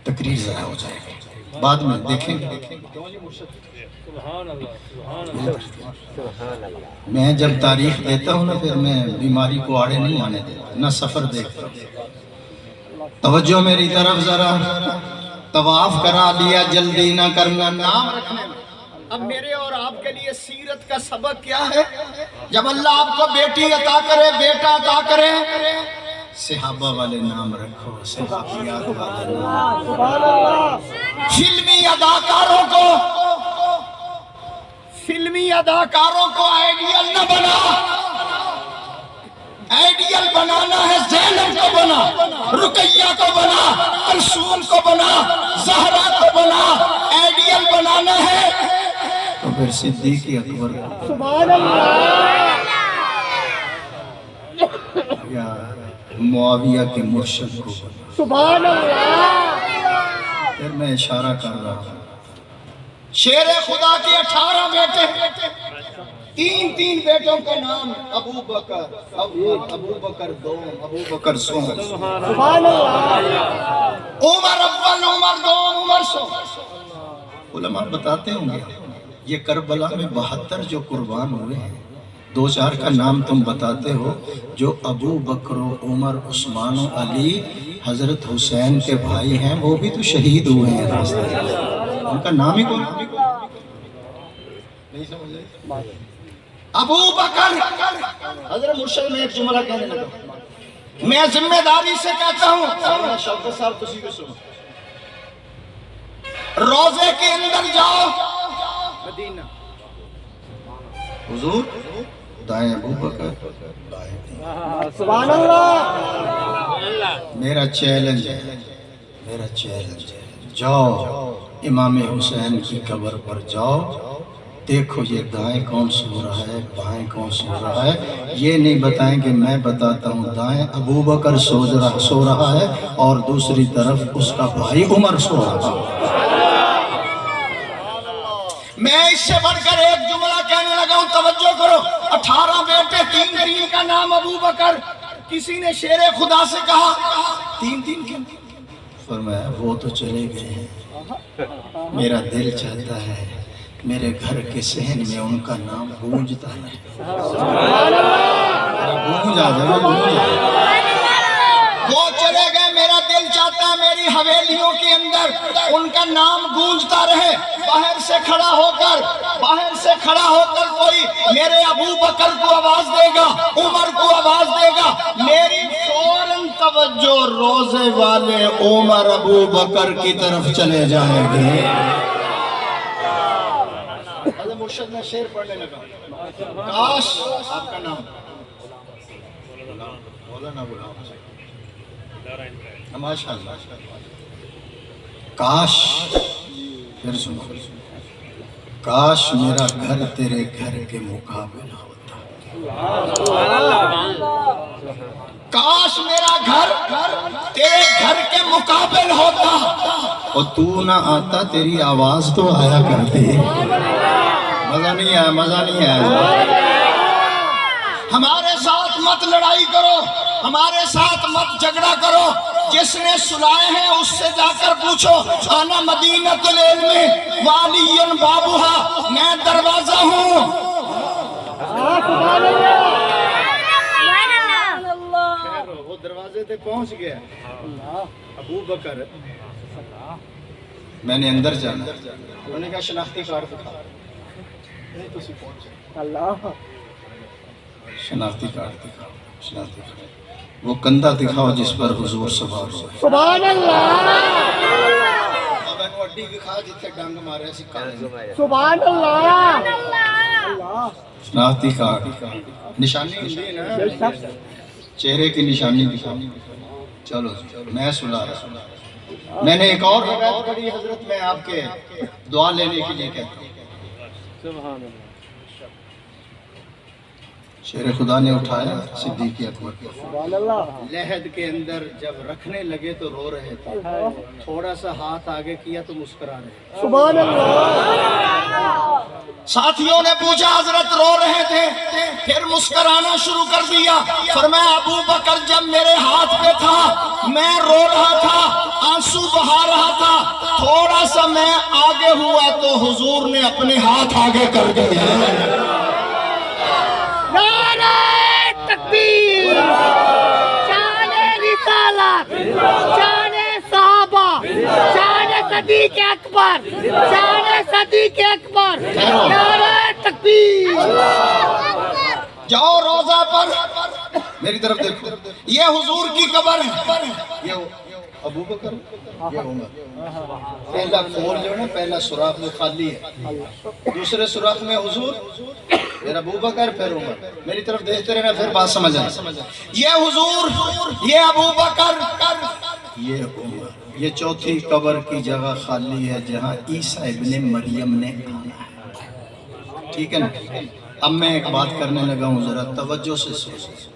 تقریر ضائع ہو جائے گی، بعد میں دیکھیں گے۔ میں جب تاریخ دیتا ہوں نا پھر میں بیماری کو آڑے نہیں آنے دیتا، نہ سفر دیکھتا ہوں۔ توجہ میری طرف ذرا، طواف کرا لیا، جلدی نہ کرنا، نام رکھنے میں۔ اب میرے اور آپ کے لیے سیرت کا سبق کیا ہے؟ جب اللہ آپ کو بیٹی عطا کرے، بیٹا عطا کرے، صحابہ والے نام رکھو، صحابیات والے نام۔ سبحان اللہ۔ فلمی اداکاروں کو آئیڈیل نہ بنا، آئیڈیل بنانا ہے زینب کو بنا، رقیہ کو بنا، کلثوم کو بنا، زہرا کو بنا، آئیڈیل بنانا ہے تو پھر صدیق اکبر کو سبحان اللہ۔ یا معاویہ کے مرشد کو بنا۔ سبحان اللہ۔ پھر میں اشارہ کر رہا ہوں، شیر خدا کے 18 بیٹے، 3 بیٹوں کے نام، ابو بکر اول، ابو بکر دوم، ابو بکر سوم، سبحان اللہ۔ عمر اول، عمر دوم، عمر سوم۔ علماء بتاتے ہوں گے یہ کربلا میں 72 جو قربان ہوئے ہیں، 2-4 کا نام تم بتاتے ہو، جو ابو بکر و عمر عثمان و علی حضرت حسین کے بھائی ہیں، وہ بھی تو شہید ہوئے ہیں راستے میں، ان کا نام ہی کون؟ نہیں سمجھ رہے؟ ابو بکر۔ حضرت مرشد میں ایک جملہ کہنے لگا، میں ذمہ داری سے کہتا ہوں، شوکت صاحب تسی کو سنو، روزے کے اندر جاؤ مدینہ، حضور دائیں ابو بکر بائیں، سبحان اللہ، میرا چیلنج ہے، میرا چیلنج ہے، جاؤ امام حسین کی قبر پر جاؤ، دیکھو یہ دائیں کون سو رہا ہے، بائیں کون سو رہا ہے، یہ نہیں بتائیں کہ میں بتاتا ہوں، دائیں ابو بکر سو رہا ہے اور دوسری طرف اس کا بھائی عمر سو رہا ہے۔ میں اس سے بڑھ کر ایک جملہ کہنے لگا ہوں، توجہ کرو، 18 بیٹے، 3 کا نام ابو بکر، کسی نے شیر خدا سے کہا 3 کیوں؟ فرمایا وہ تو چلے گئے ہیں، میرا دل چاہتا ہے میرے گھر کے صحن میں ان کا نام گونجتا ہے، گونج آ جائے، گونج آ جائے۔ وہ چلے گئے، میرا دل چاہتا ہے میری حویلیوں کے اندر ان کا نام گونجتا رہے، باہر سے کھڑا ہو کر کوئی میرے ابو بکر کو آواز دے گا، عمر کو آواز دے گا، میری فوراً توجہ روزے والے عمر ابو بکر کی طرف چلے جائیں گے۔ حضرت مرشد میں شعر پڑھنے لگا، کاش آپ کا نام مولانا غلام ماشاءاللہ، کاش، پھر سنو، کاش میرا گھر تیرے گھر کے مقابل ہوتا، کاش میرا گھر تیرے گھر کے مقابل ہوتا، اور تو نہ آتا، تیری آواز تو آیا کرتی، مزہ نہیں آیا، مزہ نہیں آیا۔ ہمارے ساتھ مت لڑائی کرو، ہمارے ساتھ مت جھگڑا کرو، جس نے سلائے ہیں اس سے جا کر پوچھو، انا مدینۃ العلم والی بابھا، میں دروازہ ہوں۔ وہ دروازے تے پہنچ گیا ابو بکر، میں نے اندر جانا، انہوں نے کہا شناختی کارڈ دکھا، نہیں تو پہنچے، اللہ، شناختی کارڈ دکھاؤ، شناختی کارڈ، وہ کندھا دکھاؤ جس پر حضور سوار ہو، سبحان اللہ، میں اڈی دکھا جتھے ڈنگ مارے سی کارڈ، سبحان اللہ، شناختی کارڈ، نشانی ہوتی ہے نا، چہرے کی نشانی دکھاؤ، چلو میں سلا رہا ہوں۔ میں نے ایک اور روایت پڑھی حضرت، میں آپ کے دعا لینے کے لیے کہتا ہوں، شیر خدا نے اٹھایا صدیق اکبر کو، سبحان اللہ، لحد کے اندر جب رکھنے لگے تو رو رہے تھے، تھوڑا سا ہاتھ آگے کیا تو مسکرا رہے تھے، سبحان اللہ، ساتھیوں نے پوچھا حضرت رو رہے تھے، پھر مسکرانا شروع کر دیا، فرمایا ابو بکر جب میرے ہاتھ پہ تھا میں رو رہا تھا، آنسو بہا رہا تھا، تھوڑا سا میں آگے ہوا تو حضور نے اپنے ہاتھ آگے کر دیا۔ تکبیر، شان رسالت، شان صحابہ، شان صدیق اکبر، شان صدیق اکبر، نعرہ تکبیر۔ جاؤ روزہ پر، میری طرف دیکھو، یہ حضور کی قبر ہے، یہ ابو بکر، یہ عمر، پہلا کھول جو ہے پہلا سوراخ میں خالی ہے، دوسرے سوراخ میں حضور، پھر ابو بکر، پھر عمر، میری طرف دیکھتے رہنا پھر بات سمجھ آئے، یہ حضور، یہ ابو بکر، یہ عمر، یہ چوتھی قبر کی جگہ خالی ہے جہاں عیسیٰ ابن مریم نے آنا ہے، ٹھیک ہے نا؟ اب میں ایک بات کرنے لگا ہوں، ذرا توجہ سے سنو۔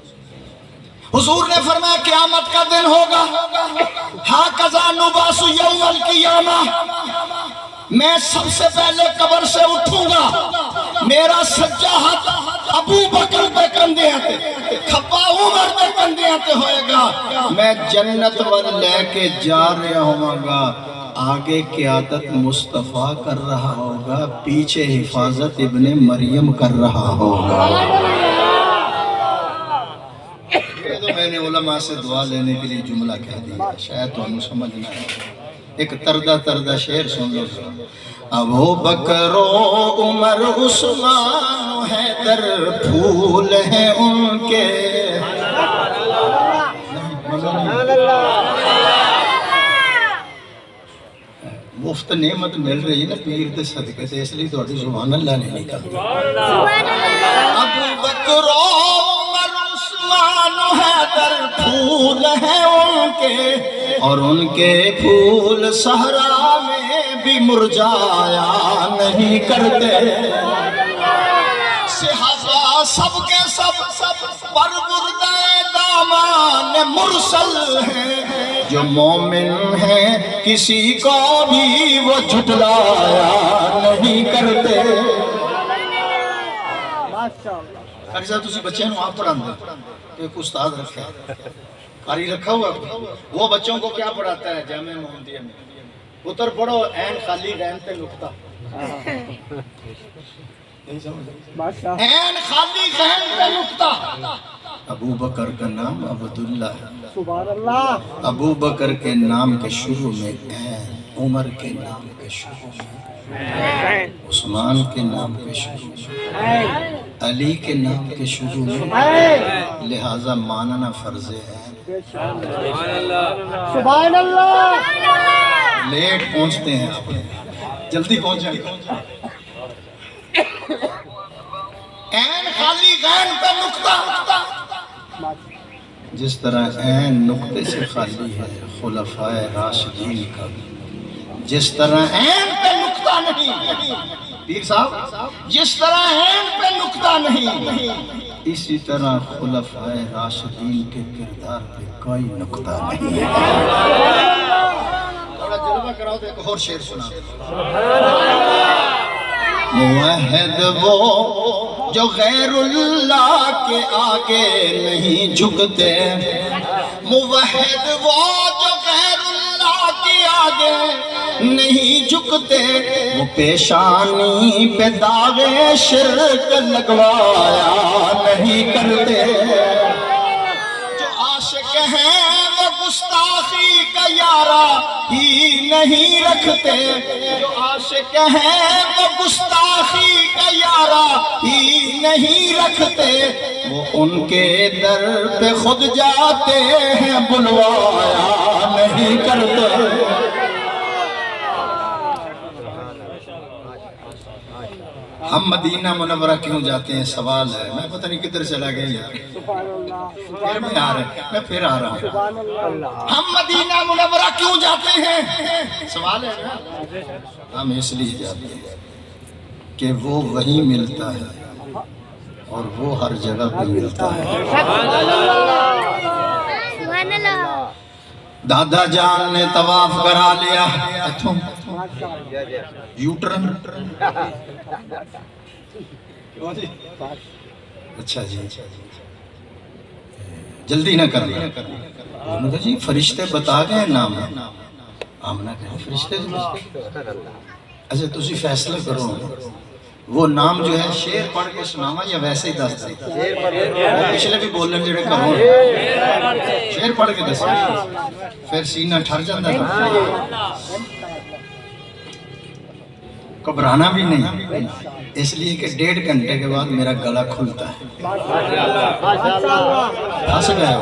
حضور نے فرمایا قیامت کا دن ہوگا، ہاکذا نبعث یوم القیامہ، میں سب سے پہلے قبر سے اٹھوں گا، میرا سجا ہاتھ ابو بکر پہ کندھے آتے، کھپا عمر پہ کندھے آتے ہوئے گا، میں جنت ور لے کے جا رہا ہوں گا، آگے قیادت مصطفیٰ کر رہا ہوگا، پیچھے حفاظت ابن مریم کر رہا ہوگا۔ نے علماء سے دعا لینے کے لیے جملہ کہہ دیا، شاید تو ہم سمجھنا ہے۔ ایک تردہ شعر سن لو۔ ابو بکر و عمر عثمان و حیدر پھول ہیں ان کے، مفت نعمت مل رہی ہے نا پیر دے صدقے سے، اس لیے تھوڑی سبحان اللہ نہیں نکلتی۔ ابو بکر و عمر عثمان و حیدر پھول ہیں ان کے، اور ان کے پھول صحرا میں بھی مرجایا نہیں کرتے۔ صحابہ سب کے سب پروردہ دامان مرسل ہیں، جو مومن ہیں کسی کو بھی وہ جھٹلایا نہیں کرتے۔ قاری صاحب تسی بچے نو آپ پڑھان دے، ایک استاد رکھا ہے، قاری رکھا ہوا، وہ بچوں کو کیا پڑھاتا ہے جامعہ محمدیہ میں؟ اتر پڑھو عین خالی غین تے نقطہ، عین خالی غین تے نقطہ۔ ابو بکر کا نام عبداللہ ہے، سبحان اللہ۔ ابو بکر کے نام کے شروع میں عین، عمر کے نام کے شروع میں، عثمان کے نام کے شروع میں، علی کے نام کے شروع میں، لہذا ماننا فرض ہے۔ سبحان اللہ۔ لیٹ پہنچتے ہیں آپ، جلدی پہنچیں۔ عین خالی غین پہ نقطہ، جس طرح عین نقطے سے خالی ہے خلفاء راشدین کا، جس طرح عین پہ نقطہ نہیں پیر صاحب، جس طرح عین پہ نقطہ نہیں، اسی طرح خلفاء راشدین کے کردار پہ کوئی نقطہ نہیں ہے۔ تھوڑا جلوہ کراؤ تو ایک اور شعر سنا۔ موحد وہ جو غیر اللہ کے آگے نہیں جھکتے، موحد وہ جو غیر اللہ کے آگے نہیں جھکتے، وہ پیشانی پہ داغے شرک لگوایا نہیں کرتے۔ جو عاشق ہیں وہ گستاخی کا یارہ ہی نہیں رکھتے، جو عاشق ہیں وہ گستاخی کا یارہ ہی نہیں رکھتے، وہ ان کے در پہ خود جاتے ہیں بلوایا نہیں کرتے۔ ہم مدینہ منورہ کیوں جاتے ہیں سوال ہے، میں پتہ نہیں کدھر چلا گیا یار، پھر آ رہا ہوں۔ ہم مدینہ منورہ کیوں جاتے ہیں سوال ہے نا، ہم اس لیے جاتے ہیں کہ وہ وہیں ملتا ہے اور وہ ہر جگہ پہ ملتا ہے۔ دادا جان نے طواف کرا لیا، یوٹرن، اچھا جی جلدی نہ کرنا جی، فرشتے بتا گئے نام، آمنہ کہیں فرشتے، اچھا تسی فیصلہ کرو وہ نام جو ہے شعر پڑھ کے سناوا یا ویسے ہی دس دے؟ پچھلے بھی بولن جڑے کرو شعر پڑھ کے دس، پھر سینہ ٹھر جاتا ہے، گھبرانا بھی نہیں، اس لیے کہ 1.5 گھنٹے کے بعد میرا گلا کھلتا ہے۔ پھنس گئے۔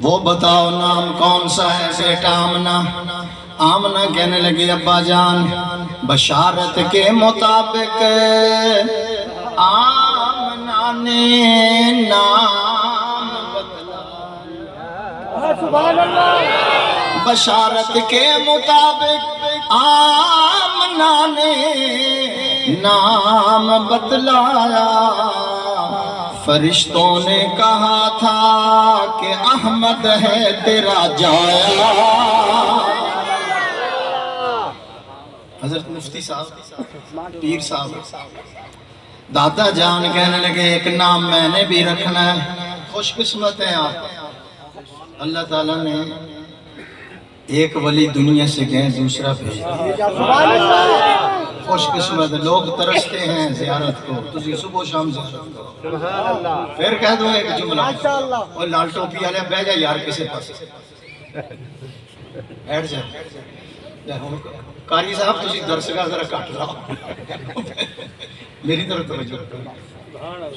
وہ بتاؤ نام کون سا ہے بیٹا آمنہ؟ آمنہ کہنے لگی ابا جان بشارت کے مطابق آمنہ نے نام بتلایا، سبحان اللہ۔ بشارت کے مطابق آمنہ نے نام بتلایا، فرشتوں نے کہا تھا کہ احمد ہے تیرا جایا۔ حضرت مفتی صاحب، پیر صاحب، دادا جان کہنے لگے ایک نام میں نے بھی رکھنا ہے۔ خوش قسمت ہیں آپ، اللہ تعالیٰ نے ایک ولی دنیا سے گئے دوسرا بھیج دیا۔ خوش قسمت لوگ ترستے ہیں زیارت کو، تسی صبح شام زیارت کرو۔ پھر کہہ دو ایک جملہ، اور لال ٹوپی والے بہ جا یار کسے پاس بیٹھ جا۔ قاری صاحب تسی درسگاہ ذرا کٹ لاؤ، میری طرف توجہ کرو۔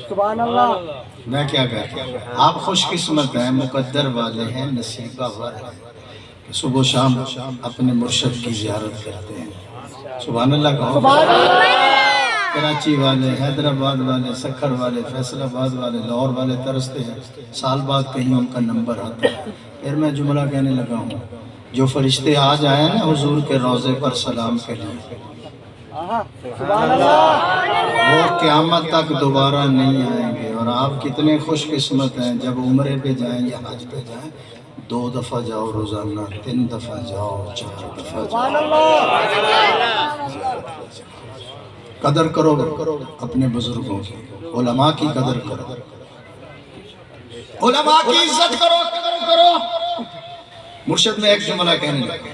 سبحان اللہ۔ میں کیا کہتا ہوں، آپ خوش قسمت ہیں، مقدر والے ہیں، نصیبہ ور ہیں کہ صبح و شام اپنے مرشد کی زیارت کرتے ہیں۔ سبحان اللہ کہو۔ کراچی والے، حیدرآباد والے، سکھر والے، فیصل آباد والے، لاہور والے ترستے ہیں، سال بعد کہیں ان کا نمبر آتا ہے۔ پھر میں جملہ کہنے لگا ہوں، جو فرشتے آ جائیں نا حضور کے روضے پر سلام کے لیے، وہ قیامت تک دوبارہ نہیں آئیں گے۔ اور آپ کتنے خوش قسمت ہیں، جب عمرے پہ جائیں یا حج پہ جائیں، 2 دفعہ جاؤ روزانہ، 3 دفعہ جاؤ، 4 دفعہ جاؤ۔ قدر کرو اپنے بزرگوں کی، علماء کی قدر کرو، علماء کی عزت کرو، قدر کرو۔ مرشد میں ایک جملہ کہنے لگا،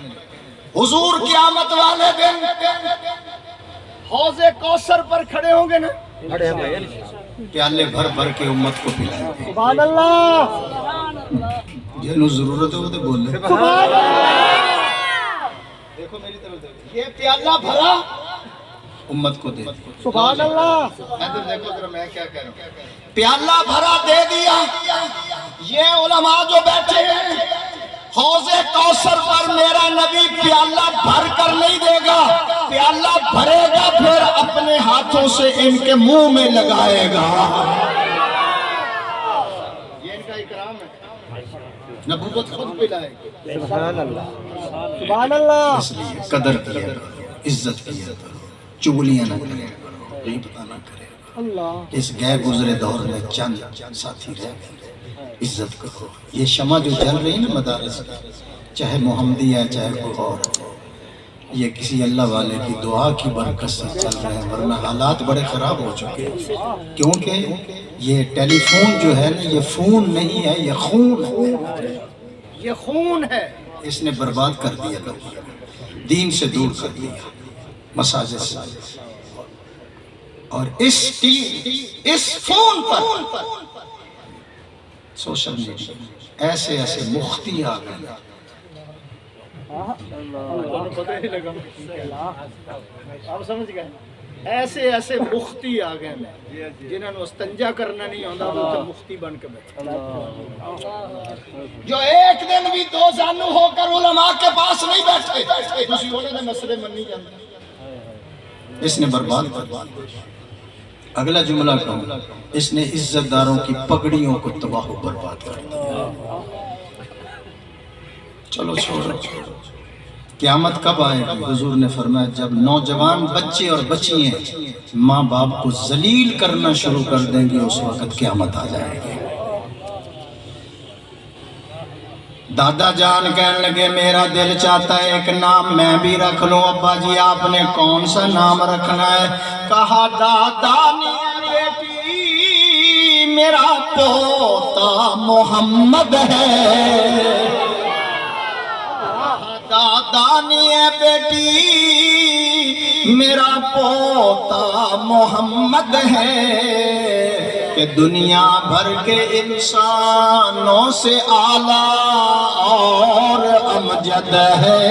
حضور قیامت والے دن حوض کوثر پر کھڑے ہوں گے نا، پیالے بھر بھر کے امت کو پلائیں گے۔ سبحان اللہ۔ جنہوں ضرورت ہو تو بولے۔ سبحان اللہ۔ دیکھو میری طرف دیکھو، یہ پیالہ بھرا امت کو دے دیا۔ سبحان اللہ۔ ادھر دیکھو ذرا میں کیا کہہ رہا ہوں، پیالہ بھرا دے دیا، یہ علماء جو بیٹھے ہیں، حوض کوثر پر میرا نبی پیالہ بھر کر نہیں دے گا، پیالہ بھرے گا پھر اپنے ہاتھوں سے ان کے منہ میں لگائے گا۔ یہ ان کا اکرام ہے، نبوت خود پلائے گی۔ سبحان اللہ۔ سبحان اللہ۔ اس لیے قدر کیا کرو، عزت کیا کرو، چگلیاں نہ کرے کرو، غیبت نہ کرے کرو۔ اللہ۔ اس گئے گزرے دور میں چند ساتھی رہ گئے، عزت کرو۔ یہ شمع جو جل رہی نا مدارس کی، چاہے محمدی ہے چاہے کوئی اور ہے، یہ کسی اللہ والے کی دعا کی برکت سے چل رہے ہیں، ورنہ حالات بڑے خراب ہو چکے ہیں۔ کیونکہ یہ ٹیلی فون جو ہے نا، یہ فون نہیں ہے، یہ خون ہے، یہ خون ہے۔ اس نے برباد کر دیا لوگوں کو، دین سے دور کر دیا، مساجد سے۔ اور اس فون پر سوشل میڈیا ایسے ایسے مختی آ گئے، ایسے ایسے مختی آ گئے جنہوں نے استنجا کرنا نہیں آتا، وہ مختی بن کے بیٹھے، جو ایک دن بھی 2 زانو ہو کر علماء کے پاس نہیں بیٹھے، تسی انہوں نے مسئلے منی جاندے۔ اس نے برباد کر دیا۔ اگلا جملہ کہوں، اس نے عزت داروں کی پگڑیوں کو تباہ و برباد کر دیا۔ چلو چھوڑو، قیامت کب آئے گی؟ حضور نے فرمایا جب نوجوان بچے اور بچیاں ماں باپ کو ذلیل کرنا شروع کر دیں گے، اس وقت قیامت آ جائے گی۔ دادا جان کہنے لگے میرا دل چاہتا ہے ایک نام میں بھی رکھ لوں۔ ابا جی آپ نے کون سا نام رکھنا ہے؟ کہا دادا نے بیٹی میرا پوتا محمد ہے، دادا نے بیٹی میرا پوتا محمد ہے، کہ دنیا بھر کے انسانوں سے اعلیٰ اور امجد ہے۔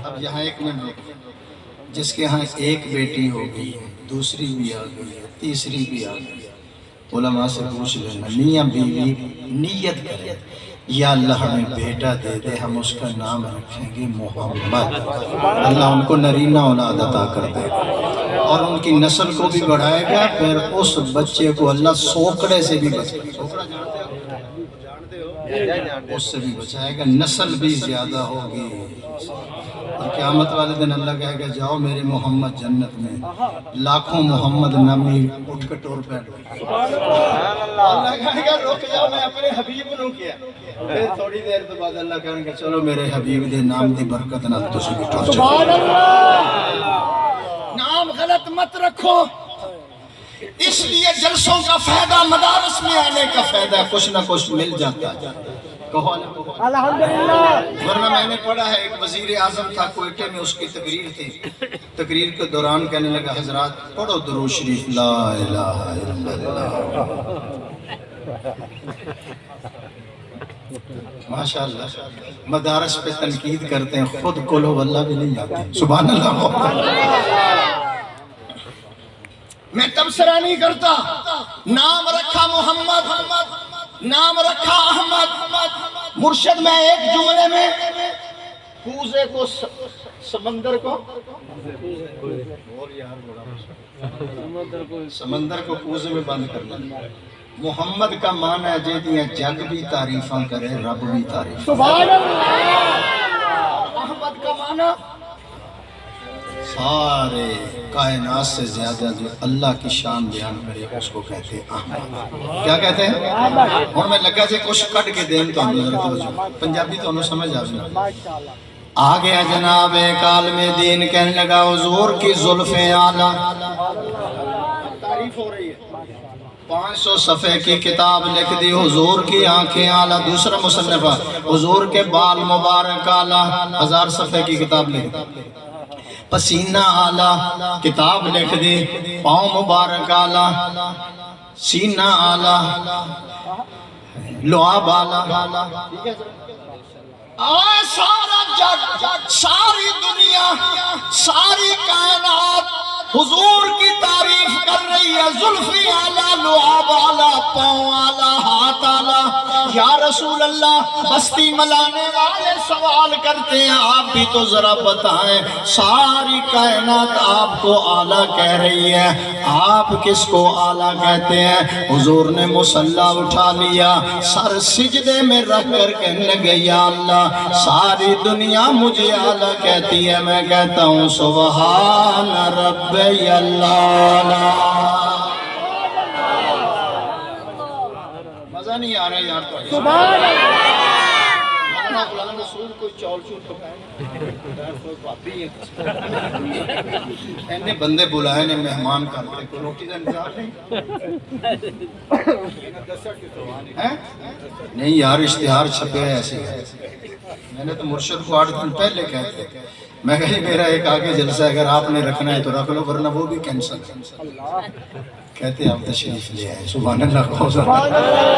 اب یہاں ایک منٹ، جس کے ہاں ایک بیٹی ہو گئی ہے، دوسری بھی آ گئی ہے، تیسری بھی آ گئی ہے، علماء سے پوچھ لینا، میاں بیوی نیت کرے یا اللہ ہمیں بیٹا دے دے، ہم اس کا نام رکھیں گے محمد، اللہ ان کو نرینہ اولاد عطا کر دے گا اور ان کی نسل کو بھی بڑھائے گا، پھر اس بچے کو اللہ سوکڑے سے بھی بچائے گا، اس سے بھی بچائے گا، نسل بھی زیادہ ہوگی۔ اور قیامت والے دن اللہ کہے گا جاؤ میرے محمد جنت میں، لاکھوں محمد نامی اٹھ کے ٹور بیٹھ گئے، اللہ کہے گا رک جاؤ میں اپنے حبیب نو کیا، پھر تھوڑی دیر تو بعد اللہ کہے گا چلو میرے حبیب دے نام دی برکت نہ تسی بھی ٹور جاؤ۔ نام غلط مت رکھو، اس لیے جلسوں کا فائدہ، مدارس میں آنے کا فائدہ کچھ نہ کچھ مل جاتا ہے، کہو الحمدللہ ورنہ میں نے پڑھا ہے ایک وزیر اعظم تھا کوئٹے میں، اس کی تقریر تھی، تقریر کے دوران کہنے لگا حضرات پڑھو درود شریف لا الہ الا اللہ۔ ماشاءاللہ مدارس پہ تنقید کرتے ہیں، خود قلو واللہ بھی نہیں آتے۔ سبحان اللہ۔ میں تبصرہ نہیں کرتا، نام رکھا محمد، نام رکھا احمد، مرشد میں ایک جملے میں کوزے کو سمندر کو سمندر کو کوزے میں بند کرنا۔ محمد کا معنی ہے جیدیاں جگ بھی تعریفاں کرے رب بھی تعریف۔ سبحان اللہ۔ احمد کا معنی سارے کائنات سے زیادہ جو اللہ کی شان بیان کرے اس کو کہتے ہیں احمد۔ کیا کہتے ہیں؟ اور میں لگا جے کچھ کٹ کے دیں تو پنجابی تو انہوں سمجھ آسنا۔ ماشاءاللہ۔ آگیا جناب ایک عالم دین کہنے لگا حضور کی زلفیں اعلیٰ، تعریف ہو رہی ہے، 500 صفحے کی کتاب لکھ دی حضور کی آنکھیں اعلیٰ۔ دوسرا مصنفہ حضور کے بال مبارک اعلیٰ، 1000 صفحے کی کتاب لکھ دی۔ پسینہ اعلیٰ کتاب لکھ دی، پاؤں مبارک اعلیٰ، سینہ اعلیٰ، لعاب اعلیٰ۔ سارا جگ، ساری دنیا، ساری کائنات حضور کی تعریف کر رہی ہے، زلفی اعلیٰ، لعاب اعلیٰ، پاؤں اعلیٰ، ہاتھ اعلیٰ۔ یا رسول اللہ بستی ملانے والے سوال کرتے ہیں آپ بھی تو ذرا بتائیں، ساری کائنات آپ کو اعلیٰ کہہ رہی ہے، آپ کس کو اعلیٰ کہتے ہیں؟ حضور نے مصلی اٹھا لیا، سر سجدے میں رکھ کر کہنے لگے یا اللہ ساری دنیا مجھے اعلیٰ کہتی ہے، میں کہتا ہوں سبحان رب اللہ۔ مزہ نہیں آ رہا یار تو سبحان اللہ۔ مولانا غلام رسول کوئی چول چول پکائے کوئی پاپی ہے، اینے بندے بلائے نے مہمان کرتے کوئی روٹی کا انتظام نہیں نہیں یار، اشتہار چھپے ہیں ایسے۔ میں نے تو مرشد کو 8 دن پہلے کہتے، میں کہا میرا ایک آگے جلسہ اگر آپ نے رکھنا ہے تو رکھ لو ورنہ وہ بھی کینسل ہے۔ کہتے آپ تشریف لے آئے۔ سبحان اللہ۔ سبحان اللہ۔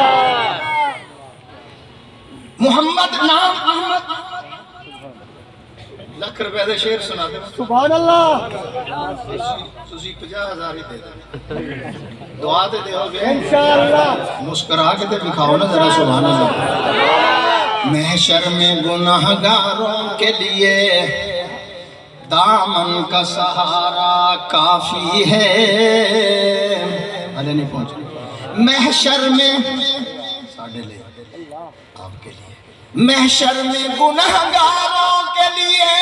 محمد نام احمد، لکھ روپے دے شعر سنا دے۔ سبحان اللہ۔ تسی 50,000 ہی دے دے، دعا دے دے ہو گے انشاءاللہ۔ مسکرا کے تے دکھاؤ نا ذرا سبحان اللہ۔ محشر میں گناہگاروں کے لیے دامن کا سہارا کافی ہے۔ ارے نہیں پہنچ محشر میں ساڑھے لے آپ کے لیے، محشر میں گناہگاروں کے لیے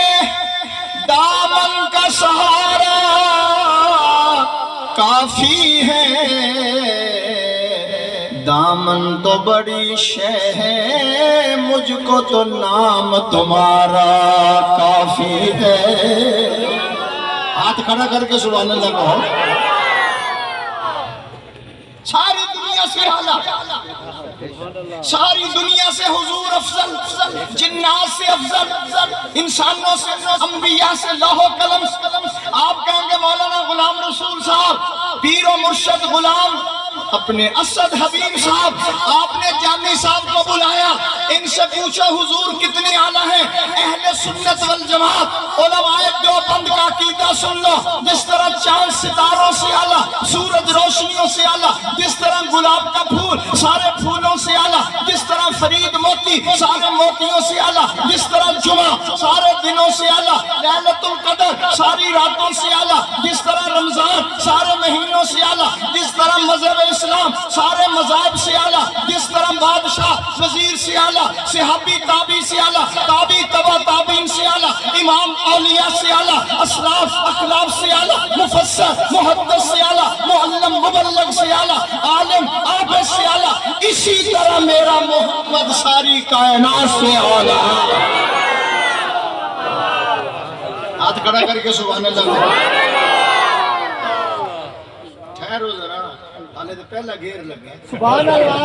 دامن کا سہارا کافی ہے۔ دامن تو بڑی شے ہے، مجھ کو تو نام تمہارا کافی ہے۔ ہاتھ کھڑا کر کے سبحان اللہ کہو۔ ساری دنیا سے اعلیٰ، ساری دنیا سے حضور افضل، جنات سے افضل، انسانوں سے، انبیاء سے لوح و قلم۔ آپ کہیں گے مولانا غلام رسول صاحب، پیر و مرشد غلام اپنے اسد حبیب صاحب، آپ نے جامی صاحب کو بلایا، ان سے پوچھو حضور کتنے اعلیٰ ہیں؟ اہل سنت والجماعت علماء دیوبند کا عقیدہ سن لو، جس طرح چاند ستاروں سے اعلیٰ، سورج روشنیوں سے اعلیٰ، جس طرح گلاب کا پھول سارے پھولوں سے اعلیٰ، جس طرح فرید موتی سارے موتیوں سے اعلیٰ، جس طرح جمعہ سارے دنوں سے اعلیٰ، لیلۃ القدر ساری راتوں سے اعلیٰ، جس طرح رمضان سارے مہینوں سے اعلیٰ، جس طرح مذہب اسلام سارے مذاہب سے اعلیٰ، جس طرح بادشاہ وزیر سے اعلیٰ، صحابی تابعی سے اعلیٰ، تابعی تبع تابعین سے اعلیٰ، امام اولیاء سے اعلیٰ، اسلاف اخلاف سے اعلیٰ، مفسر محدث سے اعلیٰ، معلم مبلغ سے اعلیٰ، عالم عابد سے اعلیٰ، اسی طرح میرا محمد ساری کائنات سے اعلیٰ۔ ہاتھ کھڑا کر کے سبحان اللہ۔ ٹھہرو ذرا، حالے تو پہلا گیر لگا۔ سبحان اللہ۔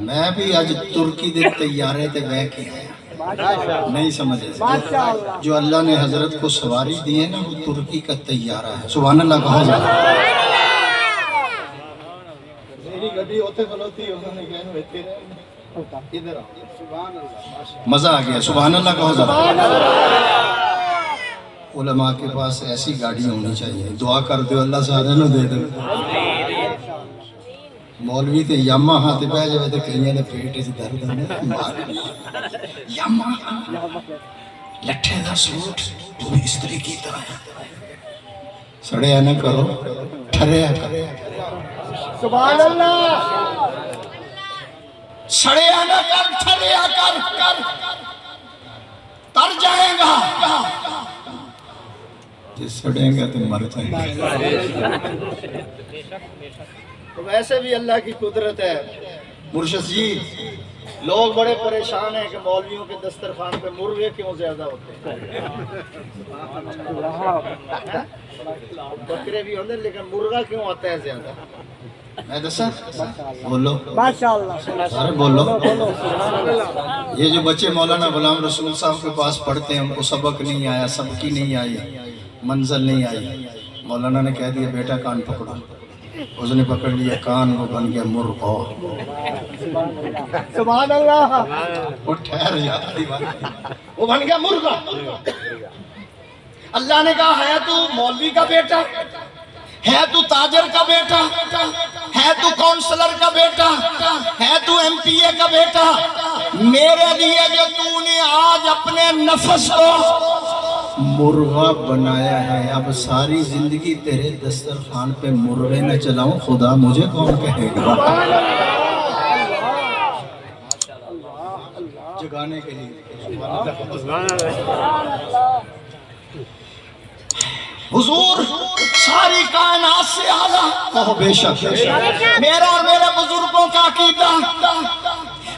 میں بھی آج ترکی دے تیارے تے بہ کے آیا نہیں سمجھے ماشاءاللہ جو اللہ نے حضرت کو سواری دی ہے نا وہ ترکی کا تیارہ ہے سبحان اللہ کہا جائے میری گڈی ہوتے کھلوتی انہوں نے کہنے بیٹھے رہے ادھر مزہ آ گیا سبحان اللہ کہا جائے علماء کے پاس ایسی گاڑی ہونی چاہیے دعا کر دیو اللہ سارے نو دے دے مولوی تے یاما ہاں تے بہ جائے تے کئیاں دے پیٹ وچ درد ہوندا یاما لٹھے دا سوٹ تو بھی استری کی طرح سڑیا نہ کرو ٹھریا کرو سبحان اللہ سڑیا نہ کر ٹھریا کر تر جائے گا جس سڑیں گا تو مر جائیں گا تو ویسے بھی اللہ کی قدرت ہے مرشد جی لوگ بڑے پریشان ہیں کہ مولویوں کے دسترخوان پہ مرغے کیوں زیادہ ہوتے ہیں بکرے بھی ہوتے ہیں لیکن مرغا کیوں آتا ہے زیادہ میں دسا بولو ماشاءاللہ سارے بولو یہ جو بچے مولانا غلام رسول صاحب کے پاس پڑھتے ہیں ان کو سبق نہیں آیا سبقی نہیں آئی منزل نہیں آئی مولانا نے کہہ دیا بیٹا کان پکڑو اس نے پکڑ لیا کان وہ بن گیا مرغا سبحان اللہ وہ ٹھہر جاتا وہ بن گیا مرغا اللہ نے کہا ہے تو مولوی کا بیٹا ہے تو تاجر کا بیٹا ہے تو کونسلر کا بیٹا ہے تو ایم پی اے کا بیٹا میرے لیے جو تو نے آج اپنے نفس کو مرغا بنایا ہے اب ساری زندگی تیرے دسترخوان پہ مرغے نہ چلاؤں خدا مجھے کون کہے گا جگانے کے لیے حضور ساری کائنات سے اعلیٰ کہو بے شک میرا اور میرے بزرگوں کا عقیدہ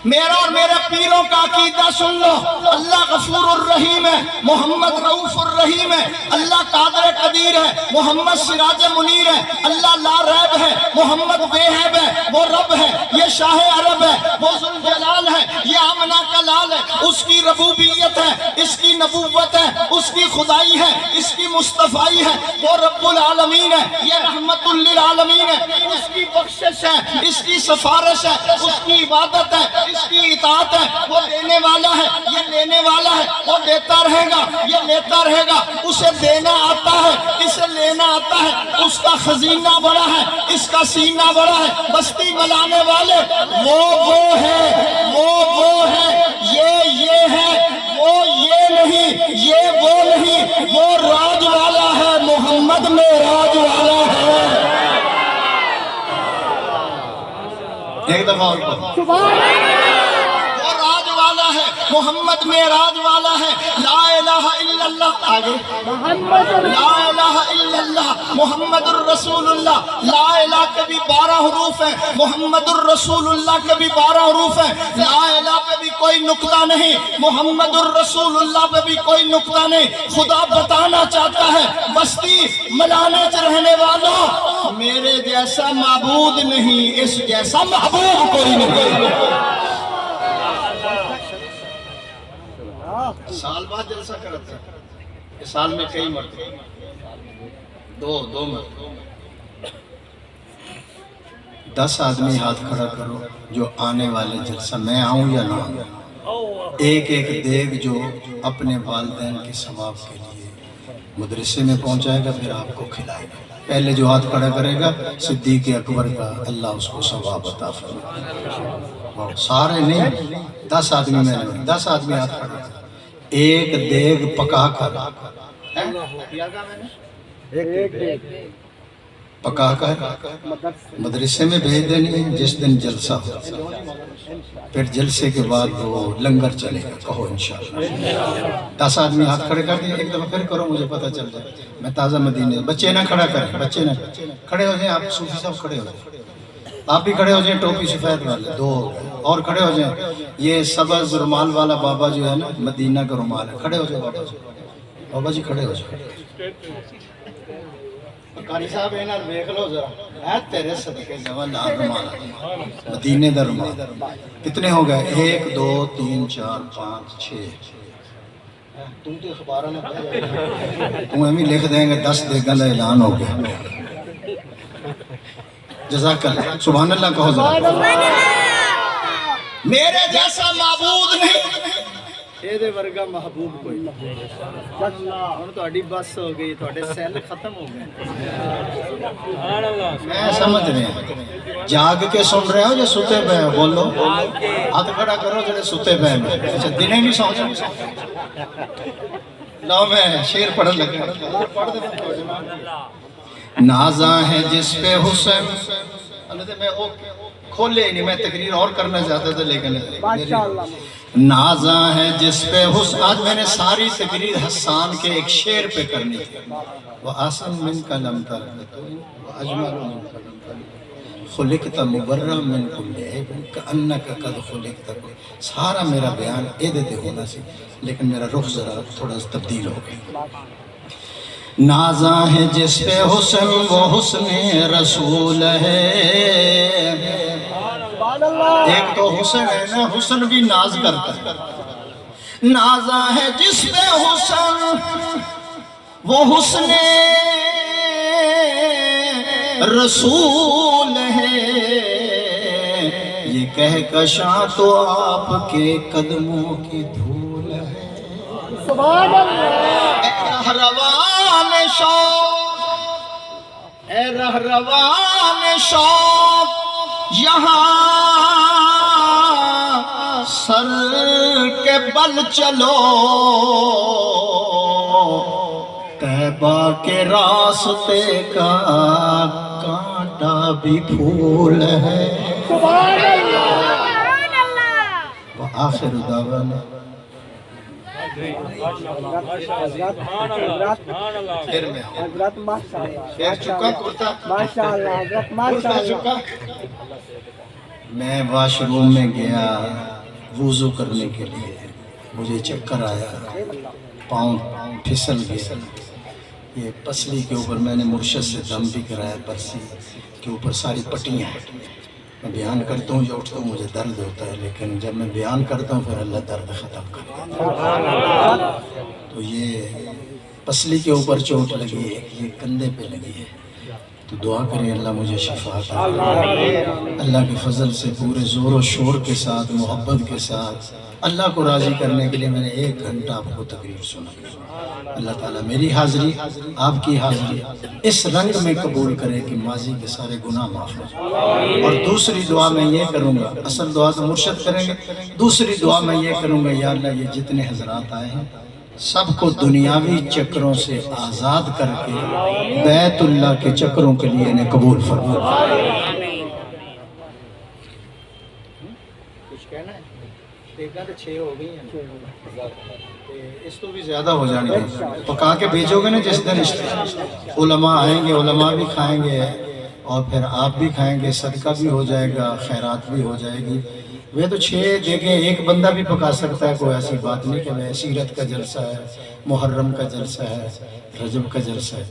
میرا اور میرے پیروں کا عقیدہ سن لو اللہ غفور الرحیم ہے محمد رؤوف الرحیم ہے اللہ قادر قدیر ہے محمد سراج منیر ہے اللہ لا ریب ہے محمد بے حیب ہے وہ رب ہے یہ شاہ عرب ہے وہ ذوالجلال ہے یہ آمنہ کا لال ہے اس کی ربوبیت ہے اس کی نبوت ہے اس کی خدائی ہے اس کی مصطفائی ہے وہ رب العالمین ہے یہ رحمت للعالمین ہے اس کی بخشش ہے اس کی سفارش ہے اس کی عبادت ہے اس کی اطاعت ہے وہ دینے والا ہے یہ لینے والا ہے وہ دیتا رہے گا یہ لیتا رہے گا اسے دینا آتا ہے اسے لینا آتا ہے اس کا خزینہ بڑا ہے اس کا سینہ بڑا ہے بستی ملانے والے وہ ہے وہ ہے یہ ہے وہ یہ نہیں یہ وہ نہیں وہ راج والا ہے محمد میں راج والا ہے ایک دفعہ اور سبحان اللہ محمد میں راج والا ہے لا الہ الا اللہ آگے محمد لا الہ الا اللہ محمد الرسول اللہ لا الہ کے بھی 12 حروف ہیں محمد الرسول اللہ کے بھی 12 حروف ہیں لا الہ پہ بھی کوئی نقطہ نہیں محمد الرسول اللہ پہ بھی کوئی نقطہ نہیں خدا بتانا چاہتا ہے بستی ملانے سے رہنے والوں میرے جیسا معبود نہیں اس جیسا محبوب کوئی نہیں سال بعد جلسہ کرتے ہیں سال میں کئی مرتبہ دو مرتبہ 10 آدمی ہاتھ کھڑا کرو جو آنے والے جلسہ میں آؤں یا نہ آؤں ایک دیگ جو اپنے والدین کے ثواب کے لیے مدرسے میں پہنچائے گا پھر آپ کو کھلائے گا پہلے جو ہاتھ کھڑا کرے گا صدیق اکبر کا اللہ اس کو ثواب عطا فرمائے سارے نہیں 10 آدمی میں 10 آدمی ہاتھ کھڑا کرے ایک دیگ پکا کر پکا کر مدرسے میں بھیج دینی جس دن جلسہ ہو پھر جلسے کے بعد وہ لنگر چلے گا کہو انشاءاللہ 10 آدمی ہاتھ کھڑے کر دیں ایک دفعہ پھر کرو مجھے پتہ چل جائے میں تازہ مدینے بچے نہ کھڑا کریں بچے نہ کھڑے ہو جائیں آپ صوفی صاحب کھڑے ہو جائیں آپ بھی کھڑے ہو جائیں ٹوپی سفید والے 2 اور کھڑے ہو جائیں یہ سبز رومال والا بابا جو ہے نا مدینہ کا رومال ہے کھڑے ہو جائیں بابا جی کھڑے ہو جائیں قاری صاحب اینا دیکھ لو ذرا اے تیرے صدقے جوان رومال مدینے دا رومال کتنے ہو گئے 1 2 3 4 5 6 تم تو اخبارہ نے تم ہمیں لکھ دیں گے 10 دیگاں دا اعلان ہو گیا جزاک اللہ سبحان اللہ کہو ذرا میرے جیسا معبود نہیں اے دے ورگا محبوب کوئی ہن تہاڈی بس ہو گئی تہاڈے سیل ختم ہو گئے میں سمجھ رہا جاگ کے سن رہے ہو یا ستے پے ہو بولو ہاتھ کھڑا کرو جڑے ستے پے ہیں اچھا دنے بھی سو جاؤ لو میں شعر پڑھن لگا پڑھ دے نازاں ہے جس پہ حسن اللہ میں کھولے نہیں میں تقریر اور کرنا چاہتا تھا لیکن ماشاءاللہ نازاں ہے جس پہ حسن آج میں نے ساری تقریر حسان کے ایک شعر پہ کرنی تھی وَآسَن مِنْكَ لَمْ تَلْبَتُ وَأَجْمَلُ مِنْكَ لَمْ تَلْبَتُ خُلِقْتَ مُبَرَّمْ مِنْ كُلِّ عَيْبٍ كَأَنَّكَ قَدْ خُلِقْتَ سارا میرا بیان اے دیتے ہونا سی لیکن میرا رخ ذرا تھوڑا تبدیل ہو گئی نازاں ہے جس پہ حسن وہ حسن رسول ہے ایک تو حسن ہے نا حسن بھی ناز کرتا ہے نازاں ہے جس پہ حسن وہ حسن رسول ہے یہ کہکشاں تو آپ کے قدموں کی دھول ہے سبحان اللہ اے رہروان شوق اے رہروان شوق یہاں سر کے بل چلو طیبہ کے راستے کا کانٹا بھی پھول ہے سبحان اللہ وآخر دعوانا پھر میں حضرت ماشاءاللہ پھر چکا کرتا ماشاءاللہ حضرت کرتا ماشاءاللہ چکا میں واش روم میں گیا وضو کرنے کے لیے مجھے چکر آیا پاؤں پھسل گیا یہ پسلی کے اوپر میں نے مرشد سے دم بھی کرایا پرسی کے اوپر ساری پٹیاں میں بیان کرتا ہوں جو اٹھتا ہوں مجھے درد ہوتا ہے لیکن جب میں بیان کرتا ہوں پھر اللہ درد ختم کر دیتا ہے تو یہ پسلی کے اوپر چوٹ لگی ہے یہ کندھے پہ لگی ہے تو دعا کریں اللہ مجھے شفا عطا کرے اللہ کے فضل سے پورے زور و شور کے ساتھ محبت کے ساتھ اللہ کو راضی کرنے کے لیے میں نے 1 گھنٹہ آپ کو تقریر سنا اللہ تعالیٰ میری حاضری آپ کی حاضری اس رنگ میں قبول کرے کہ ماضی کے سارے گناہ معاف ہو جائیں اور دوسری دعا میں یہ کروں گا اصل دعا تو مرشد کریں گے دوسری دعا میں یہ کروں گا یا اللہ یہ جتنے حضرات آئے ہیں سب کو دنیاوی چکروں سے آزاد کر کے بیت اللہ کے چکروں کے لیے انہیں قبول فرما کچھ کہنا ہے دیکھنا تو 6 ہو گئی ہیں اس تو بھی زیادہ ہو جانے گے پکا کے بھیجو گے نا جس دن علماء آئیں گے علماء بھی کھائیں گے اور پھر آپ بھی کھائیں گے صدقہ بھی ہو جائے گا خیرات بھی ہو جائے گی وہ تو 6 دیکھیں ایک بندہ بھی پکا سکتا ہے کوئی ایسی بات نہیں کہ میں سیرت کا جلسہ ہے محرم کا جلسہ ہے رجب کا جلسہ ہے